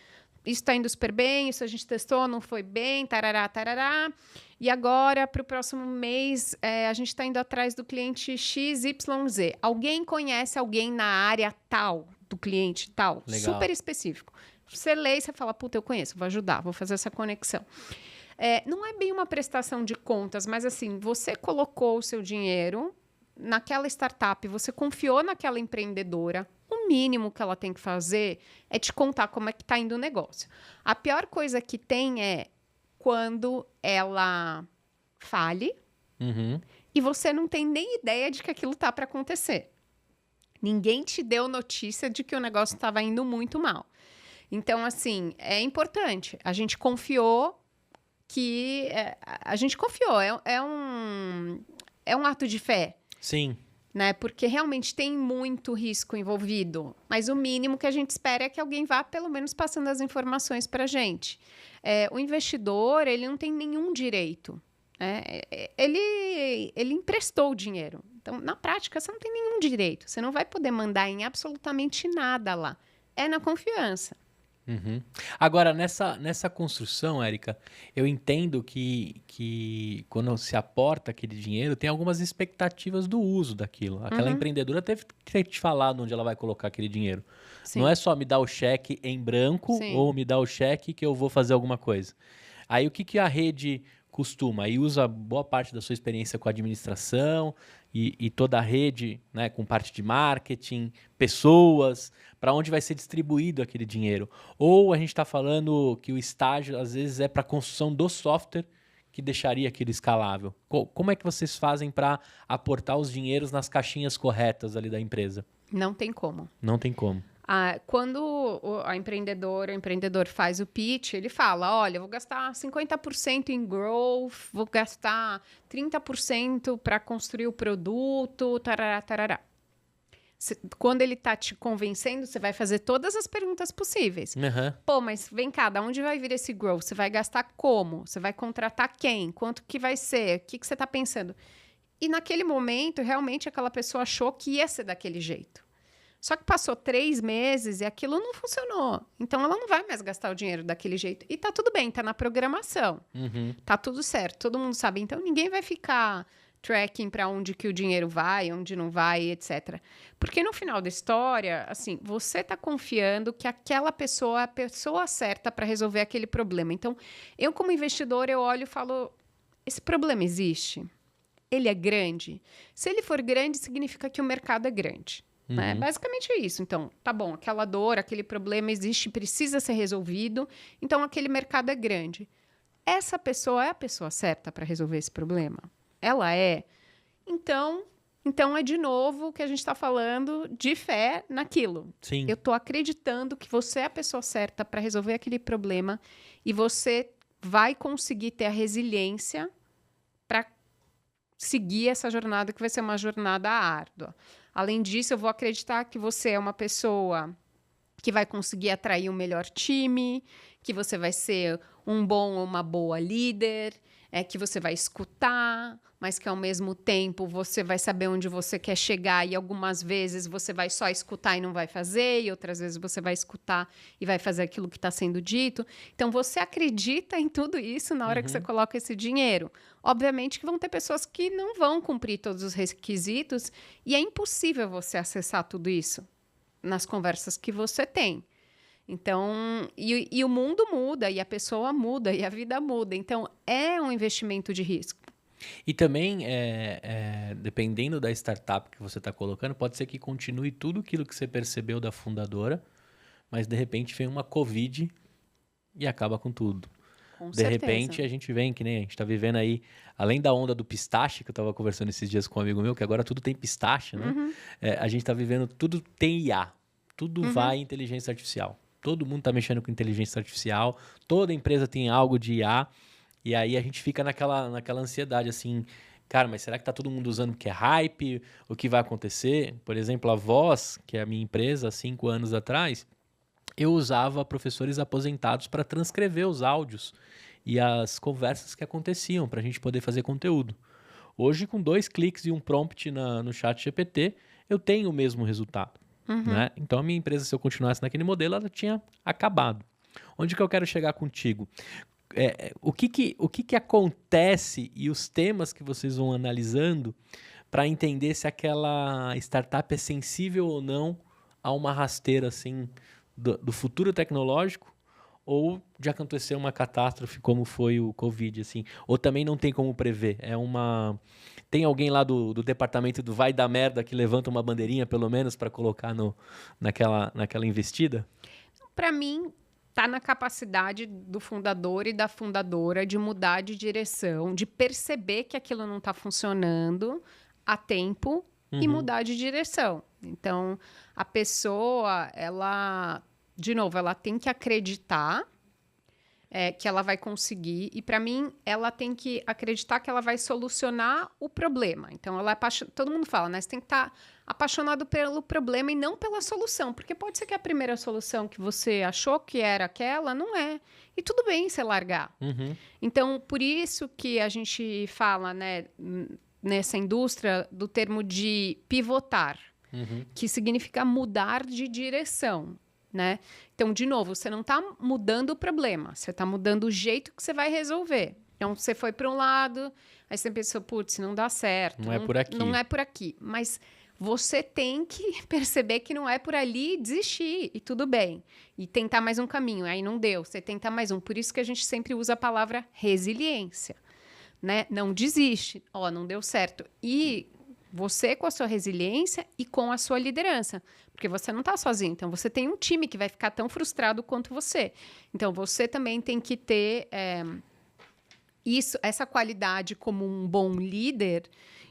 isso está indo super bem, isso a gente testou, não foi bem, tarará, tarará. E agora, para o próximo mês, a gente está indo atrás do cliente XYZ. Alguém conhece alguém na área tal, do cliente tal? Legal. Super específico. Você lê e você fala, puta, eu conheço, vou ajudar, vou fazer essa conexão. Não é bem uma prestação de contas, mas assim, você colocou o seu dinheiro naquela startup, você confiou naquela empreendedora, o mínimo que ela tem que fazer é te contar como é que está indo o negócio. A pior coisa que tem é quando ela fale e você não tem nem ideia de que aquilo tá para acontecer. Ninguém te deu notícia de que o negócio estava indo muito mal. Então, assim, é importante. A gente confiou que... É um ato de fé. Sim. Né? Porque realmente tem muito risco envolvido. Mas o mínimo que a gente espera é que alguém vá, pelo menos, passando as informações para a gente. O investidor, ele não tem nenhum direito. Né? Ele emprestou o dinheiro. Então, na prática, você não tem nenhum direito. Você não vai poder mandar em absolutamente nada lá. É na confiança. Agora, nessa construção, Érica, eu entendo que quando se aporta aquele dinheiro, tem algumas expectativas do uso daquilo. Aquela empreendedora teve que ter te falado onde ela vai colocar aquele dinheiro. Sim. Não é só me dar o cheque em branco ou me dar o cheque que eu vou fazer alguma coisa. Aí o que a rede costuma? E usa boa parte da sua experiência com a administração e toda a rede, né, com parte de marketing, pessoas, para onde vai ser distribuído aquele dinheiro. Ou a gente está falando que o estágio, às vezes, é para a construção do software que deixaria aquilo escalável. Como é que vocês fazem para aportar os dinheiros nas caixinhas corretas ali da empresa? Não tem como. Não tem como. Quando o empreendedor faz o pitch, ele fala, olha, eu vou gastar 50% em growth, vou gastar 30% para construir o produto, tarará, tarará. Quando ele está te convencendo, você vai fazer todas as perguntas possíveis. Pô, mas vem cá, da onde vai vir esse growth? Você vai gastar como? Você vai contratar quem? Quanto que vai ser? O que você está pensando? E naquele momento, realmente, aquela pessoa achou que ia ser daquele jeito. Só que passou 3 meses e aquilo não funcionou. Então, ela não vai mais gastar o dinheiro daquele jeito. E tá tudo bem, tá na programação. Tá tudo certo, todo mundo sabe. Então, ninguém vai ficar tracking para onde que o dinheiro vai, onde não vai, etc. Porque no final da história, assim, você tá confiando que aquela pessoa é a pessoa certa para resolver aquele problema. Então, eu como investidor, eu olho e falo, esse problema existe? Ele é grande? Se ele for grande, significa que o mercado é grande. Né? Basicamente é isso. Então, tá bom, aquela dor, aquele problema existe, precisa ser resolvido, então aquele mercado é grande. Essa pessoa é a pessoa certa para resolver esse problema? Ela é? Então é de novo que a gente está falando de fé naquilo. Sim. Eu estou acreditando que você é a pessoa certa para resolver aquele problema e você vai conseguir ter a resiliência para seguir essa jornada que vai ser uma jornada árdua. Além disso, eu vou acreditar que você é uma pessoa que vai conseguir atrair um melhor time, que você vai ser um bom ou uma boa líder, que você vai escutar, mas que ao mesmo tempo você vai saber onde você quer chegar e algumas vezes você vai só escutar e não vai fazer, e outras vezes você vai escutar e vai fazer aquilo que está sendo dito. Então, você acredita em tudo isso na hora que você coloca esse dinheiro. Obviamente que vão ter pessoas que não vão cumprir todos os requisitos e é impossível você acessar tudo isso nas conversas que você tem. Então, e o mundo muda, e a pessoa muda, e a vida muda. Então, é um investimento de risco. E também, dependendo da startup que você está colocando, pode ser que continue tudo aquilo que você percebeu da fundadora, mas de repente vem uma Covid e acaba com tudo. Com De certeza. repente a gente vem, que nem a gente está vivendo aí, além da onda do pistache, que eu estava conversando esses dias com um amigo meu, que agora tudo tem pistache, né? A gente está vivendo, tudo tem IA, tudo vai em inteligência artificial. Todo mundo está mexendo com inteligência artificial, toda empresa tem algo de IA, e aí a gente fica naquela ansiedade, assim, cara, mas será que tá todo mundo usando porque é hype? O que vai acontecer? Por exemplo, a Voz, que é a minha empresa, há 5 anos atrás, eu usava professores aposentados para transcrever os áudios e as conversas que aconteciam, para a gente poder fazer conteúdo. Hoje, com 2 cliques e um prompt no chat GPT, eu tenho o mesmo resultado. Né? Então, a minha empresa, se eu continuasse naquele modelo, ela tinha acabado. Onde que eu quero chegar contigo? O que acontece e os temas que vocês vão analisando para entender se aquela startup é sensível ou não a uma rasteira assim, do futuro tecnológico ou de acontecer uma catástrofe como foi o Covid, assim. Ou também não tem como prever. Tem alguém lá do departamento do vai dar merda que levanta uma bandeirinha, pelo menos, para colocar naquela investida? Para mim, está na capacidade do fundador e da fundadora de mudar de direção, de perceber que aquilo não está funcionando a tempo e mudar de direção. Então, a pessoa, de novo, ela tem que acreditar que ela vai conseguir. E, para mim, ela tem que acreditar que ela vai solucionar o problema. Então, todo mundo fala, né? Você tem que estar apaixonado pelo problema e não pela solução. Porque pode ser que a primeira solução que você achou que era aquela, não é. E tudo bem você largar. Então, por isso que a gente fala, né, nessa indústria, do termo de pivotar. Que significa mudar de direção. Né? Então, de novo, você não está mudando o problema, você está mudando o jeito que você vai resolver. Então, você foi para um lado, aí você pensou, putz, não dá certo. Não é por aqui. Não é por aqui. Mas você tem que perceber que não é por ali e desistir, e tudo bem. E tentar mais um caminho, aí não deu, você tenta mais um. Por isso que a gente sempre usa a palavra resiliência. Né? Não desiste, não deu certo. E você com a sua resiliência e com a sua liderança. Porque você não está sozinho. Então, você tem um time que vai ficar tão frustrado quanto você. Então, você também tem que ter essa qualidade como um bom líder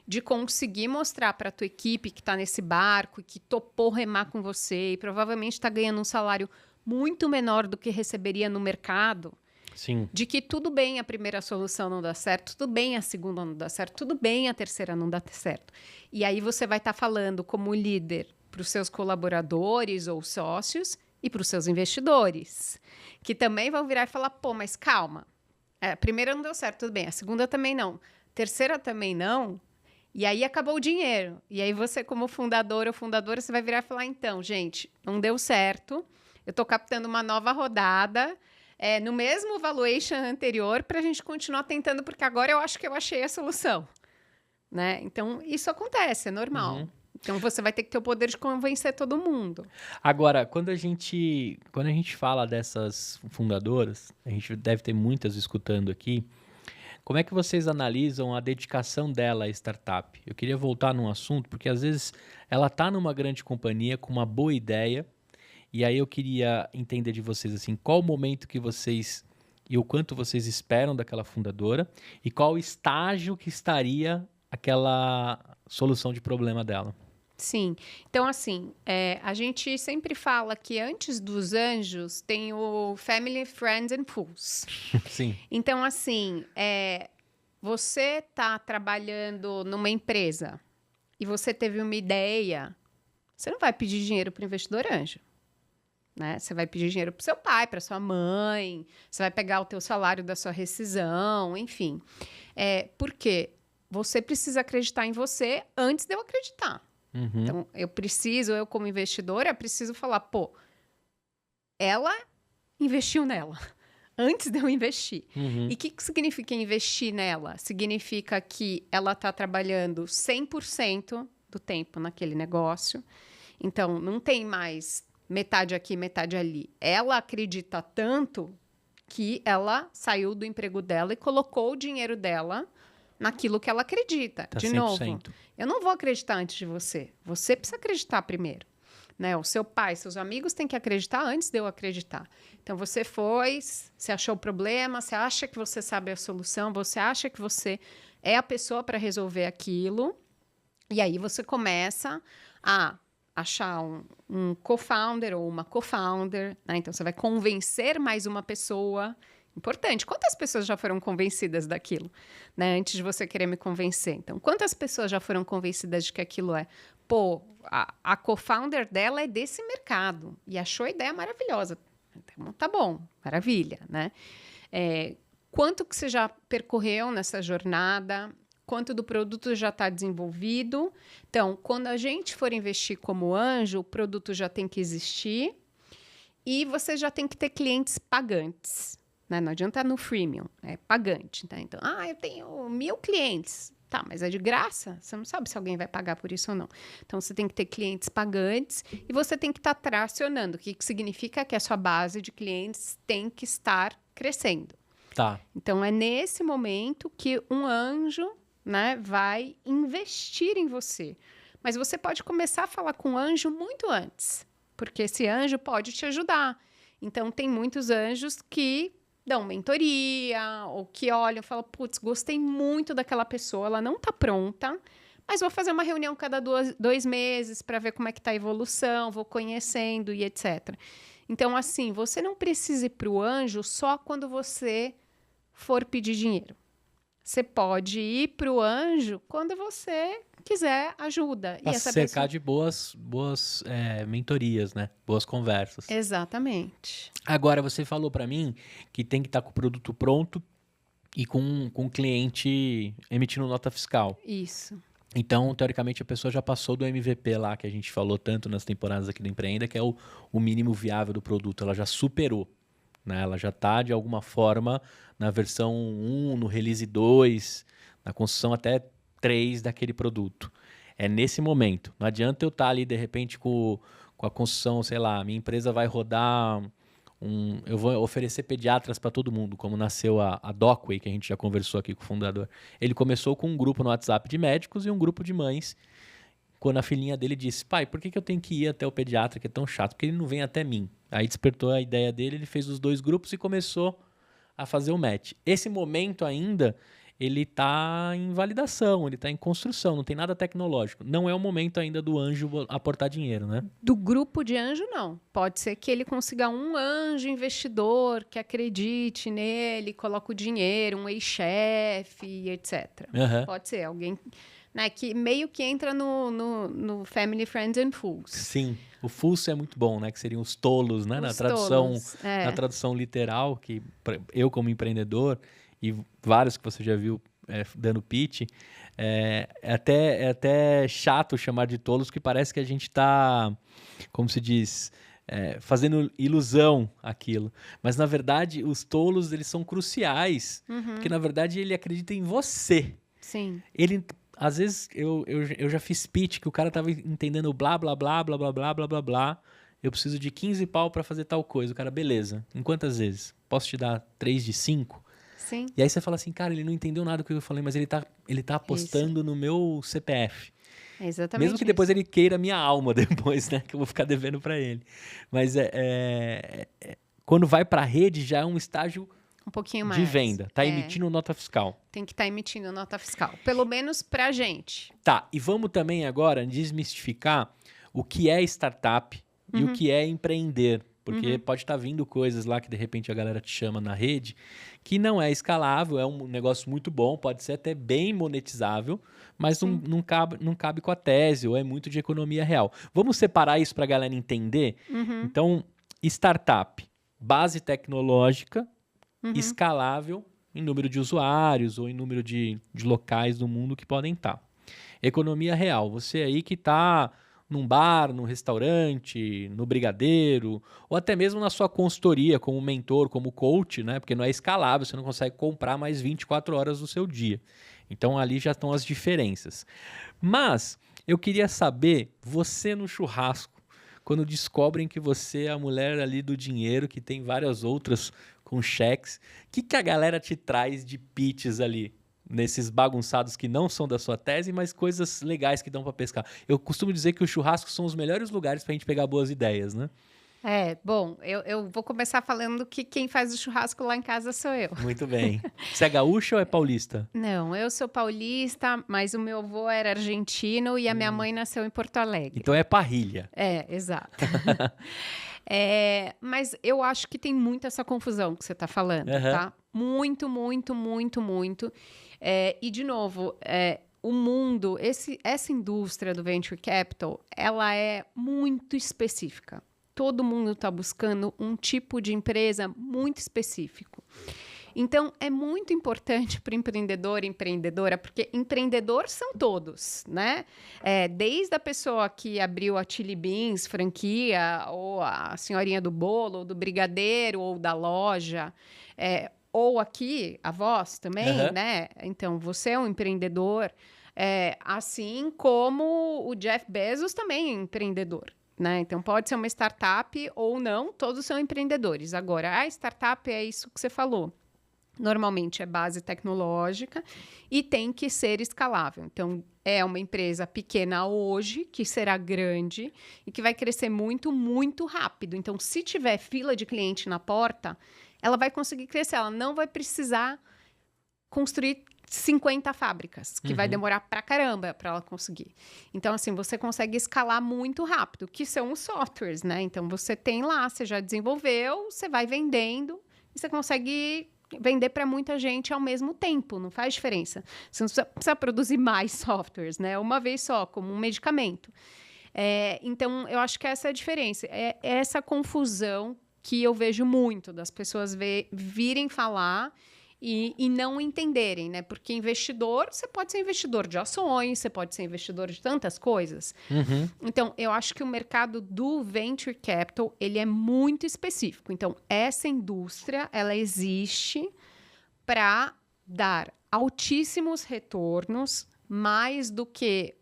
de conseguir mostrar para a tua equipe que está nesse barco e que topou remar com você e provavelmente está ganhando um salário muito menor do que receberia no mercado. Sim. De que tudo bem a primeira solução não dá certo, tudo bem a segunda não dá certo, tudo bem a terceira não dá certo. E aí você vai estar falando como líder para os seus colaboradores ou sócios e para os seus investidores, que também vão virar e falar, pô, mas calma, a primeira não deu certo, tudo bem, a segunda também não, a terceira também não, e aí acabou o dinheiro. E aí você, como fundador ou fundadora, você vai virar e falar, então, gente, não deu certo, eu estou captando uma nova rodada, no mesmo valuation anterior, para a gente continuar tentando, porque agora eu acho que eu achei a solução. Né? Então, isso acontece, é normal. Então, você vai ter que ter o poder de convencer todo mundo. Agora, quando a gente fala dessas fundadoras, a gente deve ter muitas escutando aqui, como é que vocês analisam a dedicação dela à startup? Eu queria voltar num assunto, porque às vezes ela está numa grande companhia com uma boa ideia, e aí eu queria entender de vocês, assim, qual o momento que vocês e o quanto vocês esperam daquela fundadora e qual o estágio que estaria aquela solução de problema dela. Sim. Então, assim, a gente sempre fala que antes dos anjos tem o Family, Friends and Fools. Sim. Então, assim, você está trabalhando numa empresa e você teve uma ideia, você não vai pedir dinheiro para o investidor anjo. né? Você vai pedir dinheiro para seu pai, para sua mãe, você vai pegar o teu salário da sua rescisão, enfim. Por quê? Você precisa acreditar em você antes de eu acreditar. Uhum. Então, eu como investidora, preciso falar, pô, ela investiu nela antes de eu investir. Uhum. E o que significa investir nela? Significa que ela está trabalhando 100% do tempo naquele negócio. Então, não tem mais metade aqui, metade ali. Ela acredita tanto que ela saiu do emprego dela e colocou o dinheiro dela naquilo que ela acredita. Tá De 100%. novo, eu não vou acreditar antes de você. Você precisa acreditar primeiro. Né? O seu pai, seus amigos têm que acreditar antes de eu acreditar. Então, você você achou o problema, você acha que você sabe a solução, você acha que você é a pessoa para resolver aquilo. E aí, você começa a achar um co-founder ou uma co-founder. Né? Então, você vai convencer mais uma pessoa. Importante. Quantas pessoas já foram convencidas daquilo, né? Antes de você querer me convencer. Então, quantas pessoas já foram convencidas de que aquilo pô, a co-founder dela é desse mercado e achou a ideia maravilhosa. Então, tá bom, maravilha, né? Quanto que você já percorreu nessa jornada? Quanto do produto já está desenvolvido? Então, quando a gente for investir como anjo, o produto já tem que existir e você já tem que ter clientes pagantes. Né? Não adianta no freemium, é pagante. Tá? Então, eu tenho 1000 clientes. Tá, mas é de graça? Você não sabe se alguém vai pagar por isso ou não. Então, você tem que ter clientes pagantes e você tem que estar tracionando. O que significa que a sua base de clientes tem que estar crescendo. Tá. Então, é nesse momento que um anjo, né, vai investir em você. Mas você pode começar a falar com o anjo muito antes, porque esse anjo pode te ajudar. Então, tem muitos anjos que dão mentoria, ou que olham e falam, putz, gostei muito daquela pessoa, ela não está pronta, mas vou fazer uma reunião cada 2 meses para ver como é que está a evolução, vou conhecendo e etc. Então, assim, você não precisa ir para o anjo só quando você for pedir dinheiro. Você pode ir para o anjo quando você quiser ajuda. Pra se cercar de boas mentorias, né? Boas conversas. Exatamente. Agora, você falou para mim que tem que estar com o produto pronto e com o cliente emitindo nota fiscal. Isso. Então, teoricamente, a pessoa já passou do MVP lá, que a gente falou tanto nas temporadas aqui do Empreenda, que é o mínimo viável do produto. Ela já superou. Né? Ela já está, de alguma forma, na versão 1, no release 2, na construção até 3 daquele produto. É nesse momento. Não adianta eu estar ali, de repente, com a construção, sei lá, minha empresa vai rodar eu vou oferecer pediatras para todo mundo, como nasceu a Docway, que a gente já conversou aqui com o fundador. Ele começou com um grupo no WhatsApp de médicos e um grupo de mães, quando a filhinha dele disse, pai, por que eu tenho que ir até o pediatra, que é tão chato? Porque ele não vem até mim. Aí despertou a ideia dele, ele fez os 2 grupos e começou a fazer o match. Esse momento ainda, ele está em validação, ele está em construção, não tem nada tecnológico. Não é o momento ainda do anjo aportar dinheiro, né? Do grupo de anjo, não. Pode ser que ele consiga um anjo investidor que acredite nele, coloque o dinheiro, um ex-chefe, etc. Uhum. Pode ser alguém, né, que meio que entra no Family, Friends and Fools. Sim, o Fools é muito bom, né? Que seriam os tolos, né? Os Na tradução literal, que eu como empreendedor e vários que você já viu dando pitch, é até chato chamar de tolos, que parece que a gente está, como se diz, fazendo ilusão aquilo. Mas, na verdade, os tolos, eles são cruciais, porque, na verdade, ele acredita em você. Sim. Ele... Às vezes eu já fiz pitch que o cara tava entendendo blá, blá, blá, blá, blá, blá, blá, blá, blá. Eu preciso de 15 pau para fazer tal coisa. O cara, beleza. Em quantas vezes? Posso te dar 3 de 5? Sim. E aí você fala assim, cara, ele não entendeu nada do que eu falei, mas ele tá apostando no meu CPF. É exatamente Mesmo que depois ele queira minha alma depois, né? Que eu vou ficar devendo para ele. Mas quando vai para a rede, já é um estágio um pouquinho mais de venda. Tá emitindo nota fiscal. Tem que estar emitindo nota fiscal. Pelo menos pra gente. Tá, e vamos também agora desmistificar o que é startup e o que é empreender. Porque pode estar vindo coisas lá que de repente a galera te chama na rede que não é escalável, é um negócio muito bom, pode ser até bem monetizável, mas não cabe com a tese, ou é muito de economia real. Vamos separar isso para a galera entender? Então, Startup, base tecnológica, escalável em número de usuários ou em número de locais do mundo que podem estar. Economia real, você aí que está num bar, num restaurante, no brigadeiro, ou até mesmo na sua consultoria como mentor, como coach, né? Porque não é escalável, você não consegue comprar mais 24 horas do seu dia. Então ali já estão as diferenças. Mas eu queria saber, você no churrasco, quando descobrem que você é a mulher ali do dinheiro, que tem várias outras com cheques, o que a galera te traz de pitches ali? Nesses bagunçados que não são da sua tese, mas coisas legais que dão para pescar. Eu costumo dizer que os churrascos são os melhores lugares para a gente pegar boas ideias, né? Bom, eu vou começar falando que quem faz o churrasco lá em casa sou eu. Muito bem. Você é gaúcha ou é paulista? Não, eu sou paulista, mas o meu avô era argentino e a minha mãe nasceu em Porto Alegre. Então é parrilha. Exato. Mas eu acho que tem muito essa confusão que você está falando, tá? Muito, muito, muito, muito. E, de novo, o mundo, essa indústria do Venture Capital, ela é muito específica. Todo mundo está buscando um tipo de empresa muito específico. Então, é muito importante para o empreendedor e empreendedora, porque empreendedor são todos, né? Desde a pessoa que abriu a Chili Beans, franquia, ou a senhorinha do bolo, ou do brigadeiro, ou da loja, ou aqui, a voz também, né? Então, você é um empreendedor, assim como o Jeff Bezos também é empreendedor. Né? Então, pode ser uma startup ou não, todos são empreendedores. Agora, a startup é isso que você falou. Normalmente é base tecnológica e tem que ser escalável. Então, é uma empresa pequena hoje, que será grande e que vai crescer muito, muito rápido. Então, se tiver fila de cliente na porta, ela vai conseguir crescer. Ela não vai precisar construir 50 fábricas, que vai demorar pra caramba para ela conseguir. Então, assim, você consegue escalar muito rápido, que são os softwares, né? Então, você tem lá, você já desenvolveu, você vai vendendo e você consegue vender para muita gente ao mesmo tempo, não faz diferença. Você não precisa produzir mais softwares, né? Uma vez só, como um medicamento. Então, eu acho que essa é a diferença. É essa confusão que eu vejo muito das pessoas virem falar e não entenderem, né? Porque investidor, você pode ser investidor de ações, você pode ser investidor de tantas coisas. Então, eu acho que o mercado do Venture Capital, ele é muito específico. Então, essa indústria, ela existe para dar altíssimos retornos, mais do que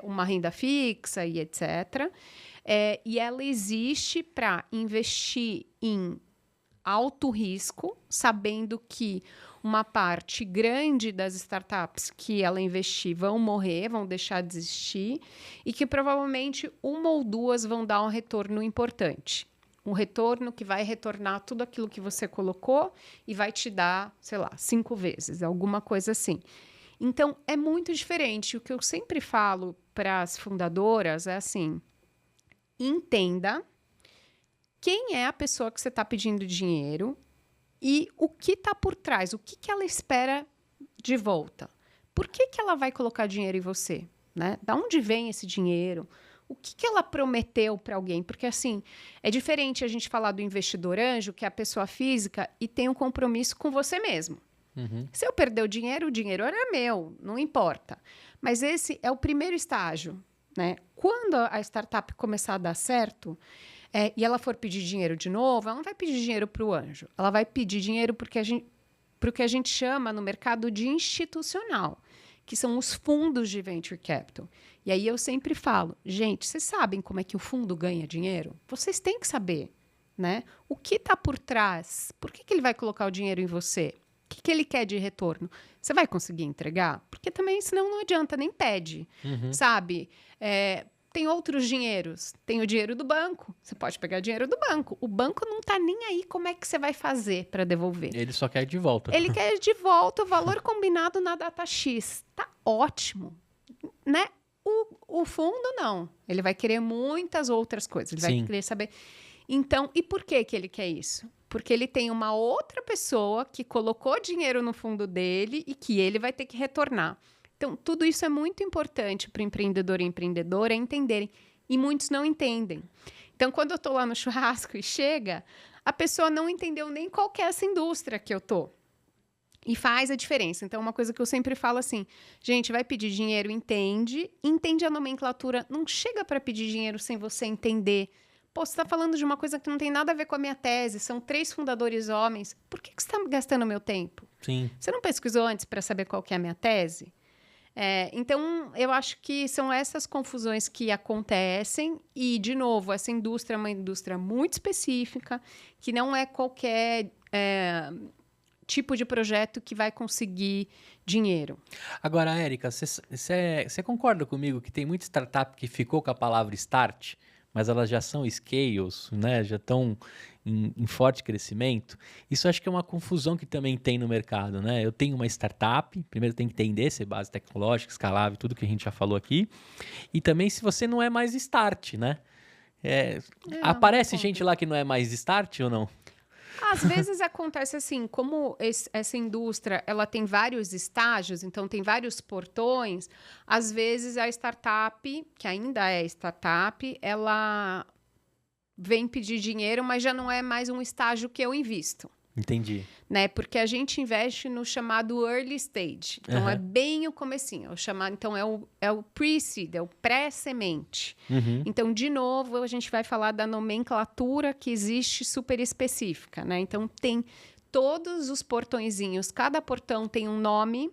uma renda fixa e etc. E ela existe para investir em alto risco, sabendo que uma parte grande das startups que ela investir vão morrer, vão deixar de existir, e que provavelmente uma ou duas vão dar um retorno importante. Um retorno que vai retornar tudo aquilo que você colocou e vai te dar, sei lá, 5 vezes, alguma coisa assim. Então, é muito diferente. O que eu sempre falo para as fundadoras é assim: entenda quem é a pessoa que você está pedindo dinheiro e o que está por trás, o que ela espera de volta. Por que ela vai colocar dinheiro em você? Né? Da onde vem esse dinheiro? O que ela prometeu para alguém? Porque, assim, é diferente a gente falar do investidor anjo, que é a pessoa física, e tem um compromisso com você mesmo. Se eu perder o dinheiro era meu, não importa. Mas esse é o primeiro estágio. Né? Quando a startup começar a dar certo, e ela for pedir dinheiro de novo, ela não vai pedir dinheiro para o anjo. Ela vai pedir dinheiro para o que a gente chama no mercado de institucional, que são os fundos de Venture Capital. E aí eu sempre falo, gente, vocês sabem como é que o fundo ganha dinheiro? Vocês têm que saber, né? O que está por trás? Por que ele vai colocar o dinheiro em você? O que ele quer de retorno? Você vai conseguir entregar? Porque também, senão, não adianta, nem pede, sabe? Tem outros dinheiros. Tem o dinheiro do banco. Você pode pegar dinheiro do banco. O banco não está nem aí como é que você vai fazer para devolver. Ele só quer de volta. Ele quer de volta o valor combinado na data X. Tá ótimo, né? O fundo, não. Ele vai querer muitas outras coisas. Ele vai querer saber... Então, e por que ele quer isso? Porque ele tem uma outra pessoa que colocou dinheiro no fundo dele e que ele vai ter que retornar. Então, tudo isso é muito importante para o empreendedor e empreendedora entenderem. E muitos não entendem. Então, quando eu tô lá no churrasco e chega, a pessoa não entendeu nem qual que é essa indústria que eu tô. E faz a diferença. Então, uma coisa que eu sempre falo assim, gente, vai pedir dinheiro, entende a nomenclatura, não chega para pedir dinheiro sem você entender. Pô, você está falando de uma coisa que não tem nada a ver com a minha tese, são 3 fundadores homens, por que você está gastando meu tempo? Sim. Você não pesquisou antes para saber qual que é a minha tese? Então, eu acho que são essas confusões que acontecem e, de novo, essa indústria é uma indústria muito específica, que não é qualquer tipo de projeto que vai conseguir dinheiro. Agora, Érica, você concorda comigo que tem muita startup que ficou com a palavra start, mas elas já são scales, né? Já estão em forte crescimento? Isso acho que é uma confusão que também tem no mercado, né? Eu tenho uma startup, primeiro tem que entender se é base tecnológica, escalável, tudo que a gente já falou aqui. E também se você não é mais start, né? Aparece gente lá que não é mais start ou não? Às vezes acontece assim, como essa indústria ela tem vários estágios, então tem vários portões, às vezes a startup, que ainda é startup, ela vem pedir dinheiro, mas já não é mais um estágio que eu invisto. Entendi. Né? Porque a gente investe no chamado early stage. Então, é bem o comecinho. Então, é o pre-seed, é o pré-semente. Então, de novo, a gente vai falar da nomenclatura que existe super específica. Né? Então, tem todos os portõezinhos. Cada portão tem um nome.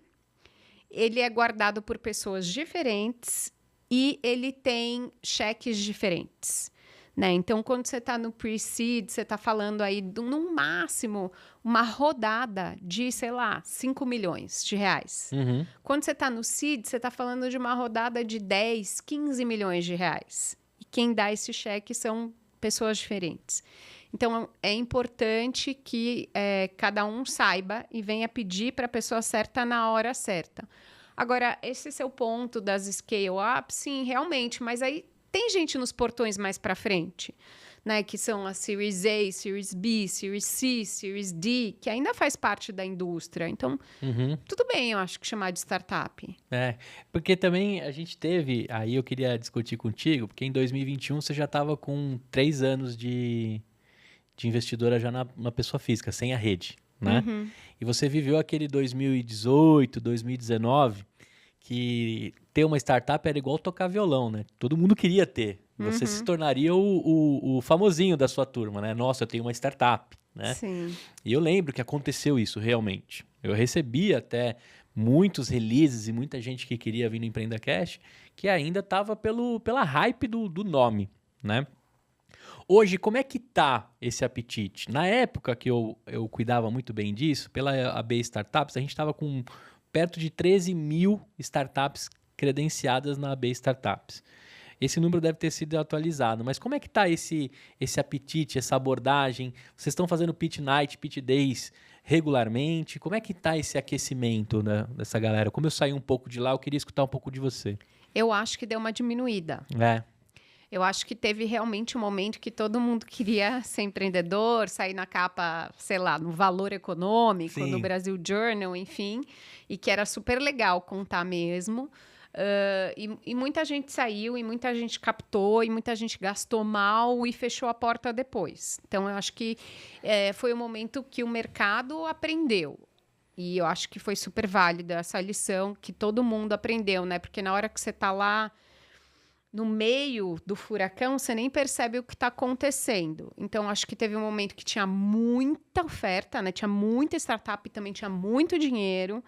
Ele é guardado por pessoas diferentes. E ele tem cheques diferentes. Né? Então, quando você está no pre-seed, você está falando aí, no máximo, uma rodada de, sei lá, 5 milhões de reais. Quando você está no seed, você está falando de uma rodada de 10, 15 milhões de reais. E quem dá esse cheque são pessoas diferentes. Então, é importante que cada um saiba e venha pedir para a pessoa certa na hora certa. Agora, esse seu ponto das scale-up, sim, realmente, mas aí tem gente nos portões mais para frente, né, que são a Series A, Series B, Series C, Series D, que ainda faz parte da indústria. Então, tudo bem, eu acho que chamar de startup. Porque também a gente teve, aí eu queria discutir contigo, porque em 2021 você já estava com 3 anos de investidora já na pessoa física, sem a rede, né? E você viveu aquele 2018, 2019... que ter uma startup era igual tocar violão, né? Todo mundo queria ter. Você se tornaria o famosinho da sua turma, né? Nossa, eu tenho uma startup, né? Sim. E eu lembro que aconteceu isso, realmente. Eu recebi até muitos releases e muita gente que queria vir no Empreenda Cash que ainda estava pela hype do nome, né? Hoje, como é que tá esse apetite? Na época que eu cuidava muito bem disso, pela AB Startups, a gente estava com perto de 13 mil startups credenciadas na AB Startups. Esse número deve ter sido atualizado, mas como é que está esse apetite, essa abordagem? Vocês estão fazendo pitch night, pitch days regularmente? Como é que está esse aquecimento, né, dessa galera? Como eu saí um pouco de lá, eu queria escutar um pouco de você. Eu acho que deu uma diminuída. Eu acho que teve realmente um momento que todo mundo queria ser empreendedor, sair na capa, sei lá, no Valor Econômico, no Brasil Journal, enfim, e que era super legal contar mesmo. E muita gente saiu, e muita gente captou, e muita gente gastou mal e fechou a porta depois. Então, eu acho que foi o momento que o mercado aprendeu. E eu acho que foi super válida essa lição que todo mundo aprendeu, né? Porque na hora que você está lá no meio do furacão, você nem percebe o que está acontecendo. Então, acho que teve um momento que tinha muita oferta, né? Tinha muita startup e também tinha muito dinheiro.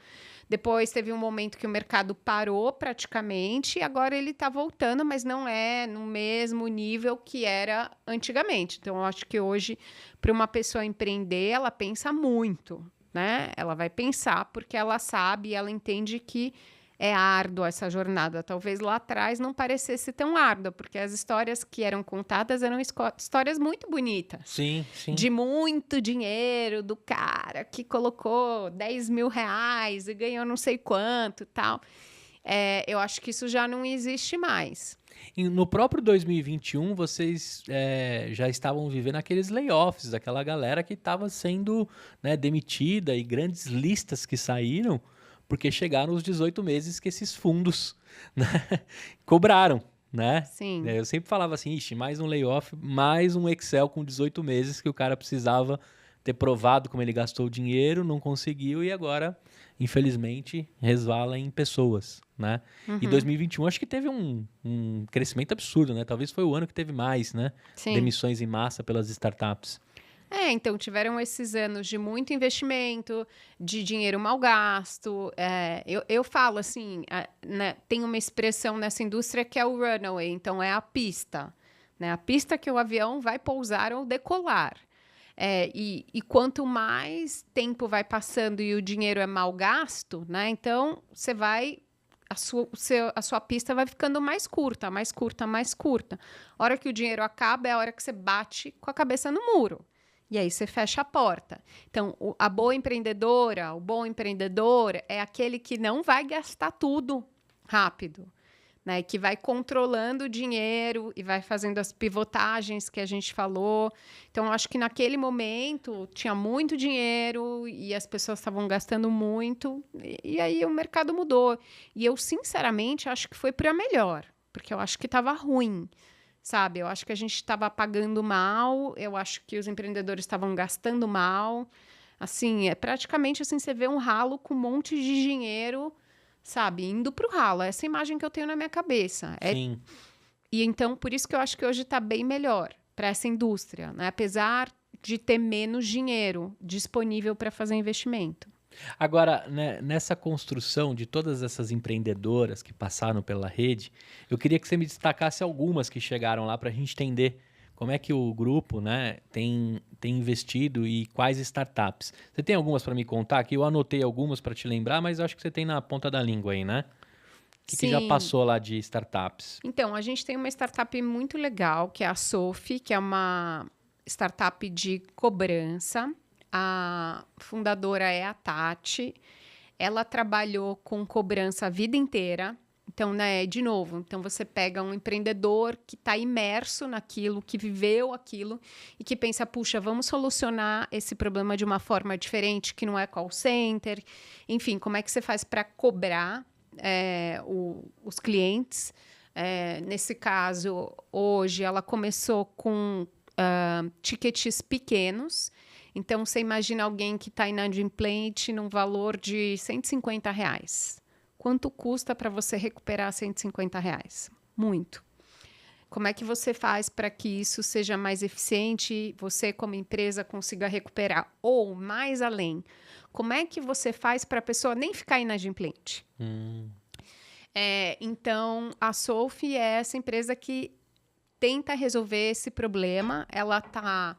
Depois teve um momento que o mercado parou praticamente e agora ele está voltando, mas não é no mesmo nível que era antigamente. Então, eu acho que hoje, para uma pessoa empreender, ela pensa muito, né? Ela vai pensar porque ela sabe, ela entende que é árdua essa jornada. Talvez lá atrás não parecesse tão árdua, porque as histórias que eram contadas eram histórias muito bonitas. Sim. De muito dinheiro, do cara que colocou 10 mil reais e ganhou não sei quanto e tal. Eu acho que isso já não existe mais. E no próprio 2021, vocês já estavam vivendo aqueles layoffs, daquela galera que estava sendo, né, demitida e grandes listas que saíram, porque chegaram os 18 meses que esses fundos, né, cobraram, né? Sim. Eu sempre falava assim, ixi, mais um layoff, mais um Excel com 18 meses que o cara precisava ter provado como ele gastou o dinheiro, não conseguiu e agora, infelizmente, resvala em pessoas, né? E 2021 acho que teve um crescimento absurdo, né? Talvez foi o ano que teve mais, né? Sim. Demissões em massa pelas startups. Então, tiveram esses anos de muito investimento, de dinheiro mal gasto. Eu falo assim, né, tem uma expressão nessa indústria que é o runway, então é a pista, né? A pista que o avião vai pousar ou decolar. E quanto mais tempo vai passando e o dinheiro é mal gasto, né? Então, você vai... A sua pista vai ficando mais curta, mais curta, mais curta. A hora que o dinheiro acaba é a hora que você bate com a cabeça no muro. E aí você fecha a porta. Então, a boa empreendedora, o bom empreendedor é aquele que não vai gastar tudo rápido, né? Que vai controlando o dinheiro e vai fazendo as pivotagens que a gente falou. Então, eu acho que naquele momento tinha muito dinheiro e as pessoas estavam gastando muito. E aí o mercado mudou. E eu, sinceramente, acho que foi para melhor, porque eu acho que estava ruim. Sabe, eu acho que a gente estava pagando mal, eu acho que os empreendedores estavam gastando mal. Assim, praticamente assim, você vê um ralo com um monte de dinheiro, sabe, indo para o ralo. Essa imagem que eu tenho na minha cabeça. Sim. E então, por isso que eu acho que hoje está bem melhor para essa indústria, né? Apesar de ter menos dinheiro disponível para fazer investimento. Agora, né, nessa construção de todas essas empreendedoras que passaram pela rede, eu queria que você me destacasse algumas que chegaram lá para a gente entender como é que o grupo, né, tem investido e quais startups. Você tem algumas para me contar? Aqui eu anotei algumas para te lembrar, mas eu acho que você tem na ponta da língua aí, né? O que já passou lá de startups? Então, a gente tem uma startup muito legal, que é a Sophie, que é uma startup de cobrança. A fundadora é a Tati. Ela trabalhou com cobrança a vida inteira. Então, né, de novo, então você pega um empreendedor que está imerso naquilo, que viveu aquilo e que pensa, puxa, vamos solucionar esse problema de uma forma diferente, que não é call center. Enfim, como é que você faz para cobrar os clientes? Nesse caso, hoje, ela começou com tickets pequenos. Então, você imagina alguém que está inadimplente num valor de R$150. Quanto custa para você recuperar R$150? Muito. Como é que você faz para que isso seja mais eficiente, você como empresa consiga recuperar? Ou, mais além, como é que você faz para a pessoa nem ficar inadimplente? Então, a Sophie é essa empresa que tenta resolver esse problema. Ela está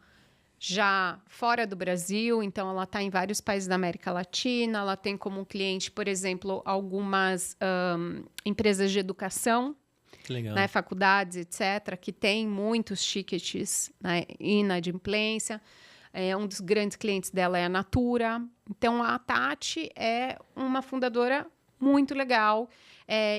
já fora do Brasil, então ela está em vários países da América Latina. Ela tem como cliente, por exemplo, algumas empresas de educação, né, faculdades, etc., que tem muitos tickets, né, inadimplência. Um dos grandes clientes dela é a Natura. Então, a Tati é uma fundadora muito legal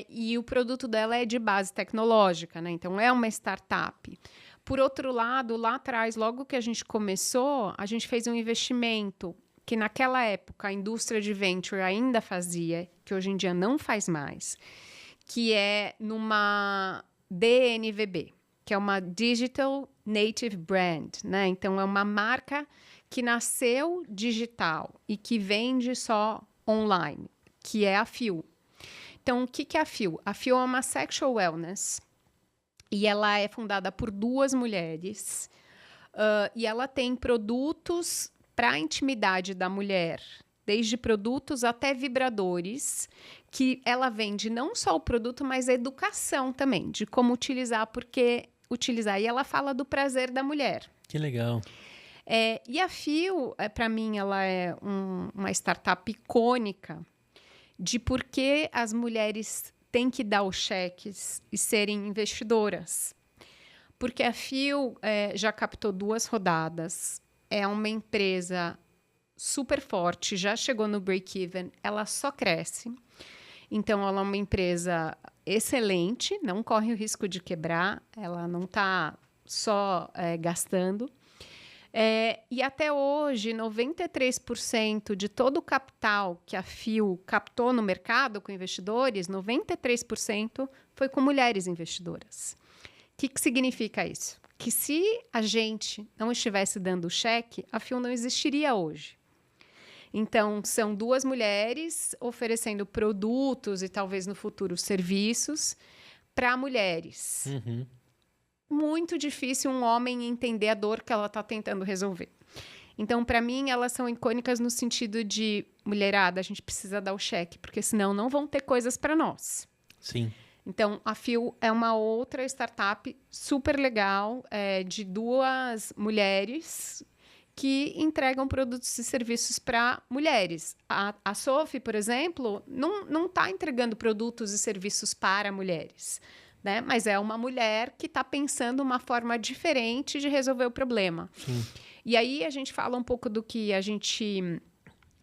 e o produto dela é de base tecnológica, né? Então, é uma startup. Por outro lado, lá atrás, logo que a gente começou, a gente fez um investimento que naquela época a indústria de venture ainda fazia, que hoje em dia não faz mais, que é numa DNVB, que é uma Digital Native Brand, né? Então, é uma marca que nasceu digital e que vende só online, que é a Feel. Então, o que é a Feel? A Feel é uma sexual wellness. E ela é fundada por 2 mulheres. E ela tem produtos para a intimidade da mulher, desde produtos até vibradores, que ela vende não só o produto, mas a educação também, de como utilizar, porque utilizar. E ela fala do prazer da mulher. Que legal. E a Feel, para mim, ela é uma startup icônica de por que as mulheres têm que dar os cheques e serem investidoras. Porque a Feel já captou 2 rodadas, é uma empresa super forte, já chegou no break-even, ela só cresce. Então, ela é uma empresa excelente, não corre o risco de quebrar, ela não está só gastando. E até hoje, 93% de todo o capital que a Feel captou no mercado com investidores, 93% foi com mulheres investidoras. O que significa isso? Que se a gente não estivesse dando cheque, a FIU não existiria hoje. Então, são 2 mulheres oferecendo produtos e talvez no futuro serviços para mulheres. Uhum. Muito difícil um homem entender a dor que ela está tentando resolver. Então, para mim, elas são icônicas no sentido de, mulherada, a gente precisa dar o cheque, porque senão não vão ter coisas para nós. Sim. Então, a FIU é uma outra startup super legal, de 2 mulheres que entregam produtos e serviços para mulheres. A Sophie, por exemplo, não está entregando produtos e serviços para mulheres, né? Mas é uma mulher que está pensando uma forma diferente de resolver o problema. Sim. E aí a gente fala um pouco do que a gente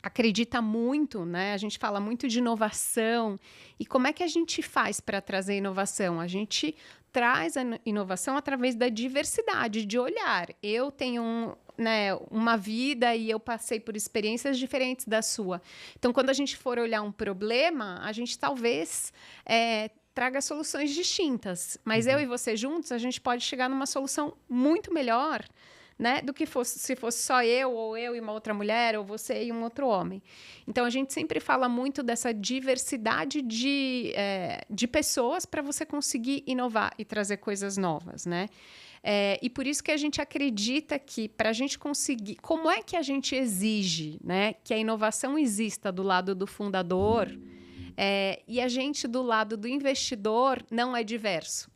acredita muito, né? A gente fala muito de inovação. E como é que a gente faz para trazer inovação? A gente traz a inovação através da diversidade de olhar. Eu tenho uma vida e eu passei por experiências diferentes da sua. Então, quando a gente for olhar um problema, a gente talvez traga soluções distintas. Mas eu e você juntos, a gente pode chegar numa solução muito melhor, né, do que se fosse só eu, ou eu e uma outra mulher, ou você e um outro homem. Então, a gente sempre fala muito dessa diversidade de pessoas para você conseguir inovar e trazer coisas novas, né? E por isso que a gente acredita que, para a gente conseguir... Como é que a gente exige, né, que a inovação exista do lado do fundador e a gente, do lado do investidor, não é diverso?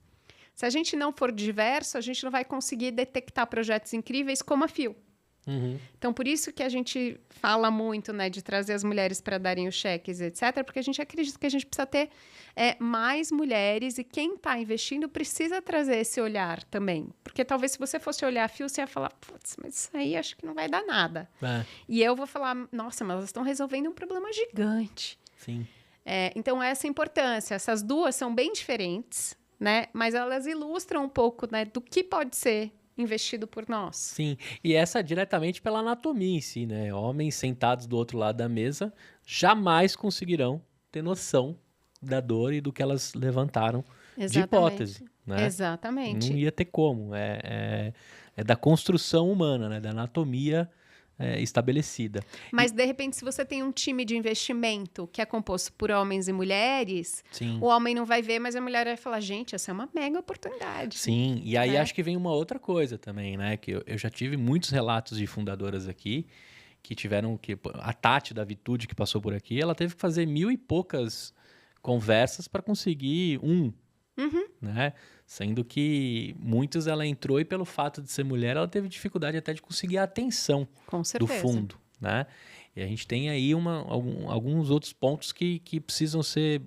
Se a gente não for diverso, a gente não vai conseguir detectar projetos incríveis como a FIU. Uhum. Então, por isso que a gente fala muito, né, de trazer as mulheres para darem os cheques, etc., porque a gente acredita que a gente precisa ter mais mulheres e quem está investindo precisa trazer esse olhar também. Porque talvez se você fosse olhar a FIU, você ia falar, putz, mas isso aí acho que não vai dar nada. E eu vou falar, nossa, mas elas estão resolvendo um problema gigante. Sim. Então, essa importância. Essas 2 são bem diferentes, né? Mas elas ilustram um pouco, né, do que pode ser investido por nós. Sim, e essa diretamente pela anatomia em si, né? Homens sentados do outro lado da mesa jamais conseguirão ter noção da dor e do que elas levantaram de hipótese, né? Exatamente. Não ia ter como. É da construção humana, né? Da anatomia estabelecida. Mas, de repente, se você tem um time de investimento que é composto por homens e mulheres, Sim. o homem não vai ver, mas a mulher vai falar, gente, essa é uma mega oportunidade. Sim, e aí acho que vem uma outra coisa também, né? Que eu já tive muitos relatos de fundadoras aqui que tiveram... A Tati da Vitude, que passou por aqui, ela teve que fazer 1000 e poucas conversas para conseguir né? Sendo que muitas ela entrou e pelo fato de ser mulher, ela teve dificuldade até de conseguir a atenção do fundo, né? E a gente tem aí alguns outros pontos que precisam ser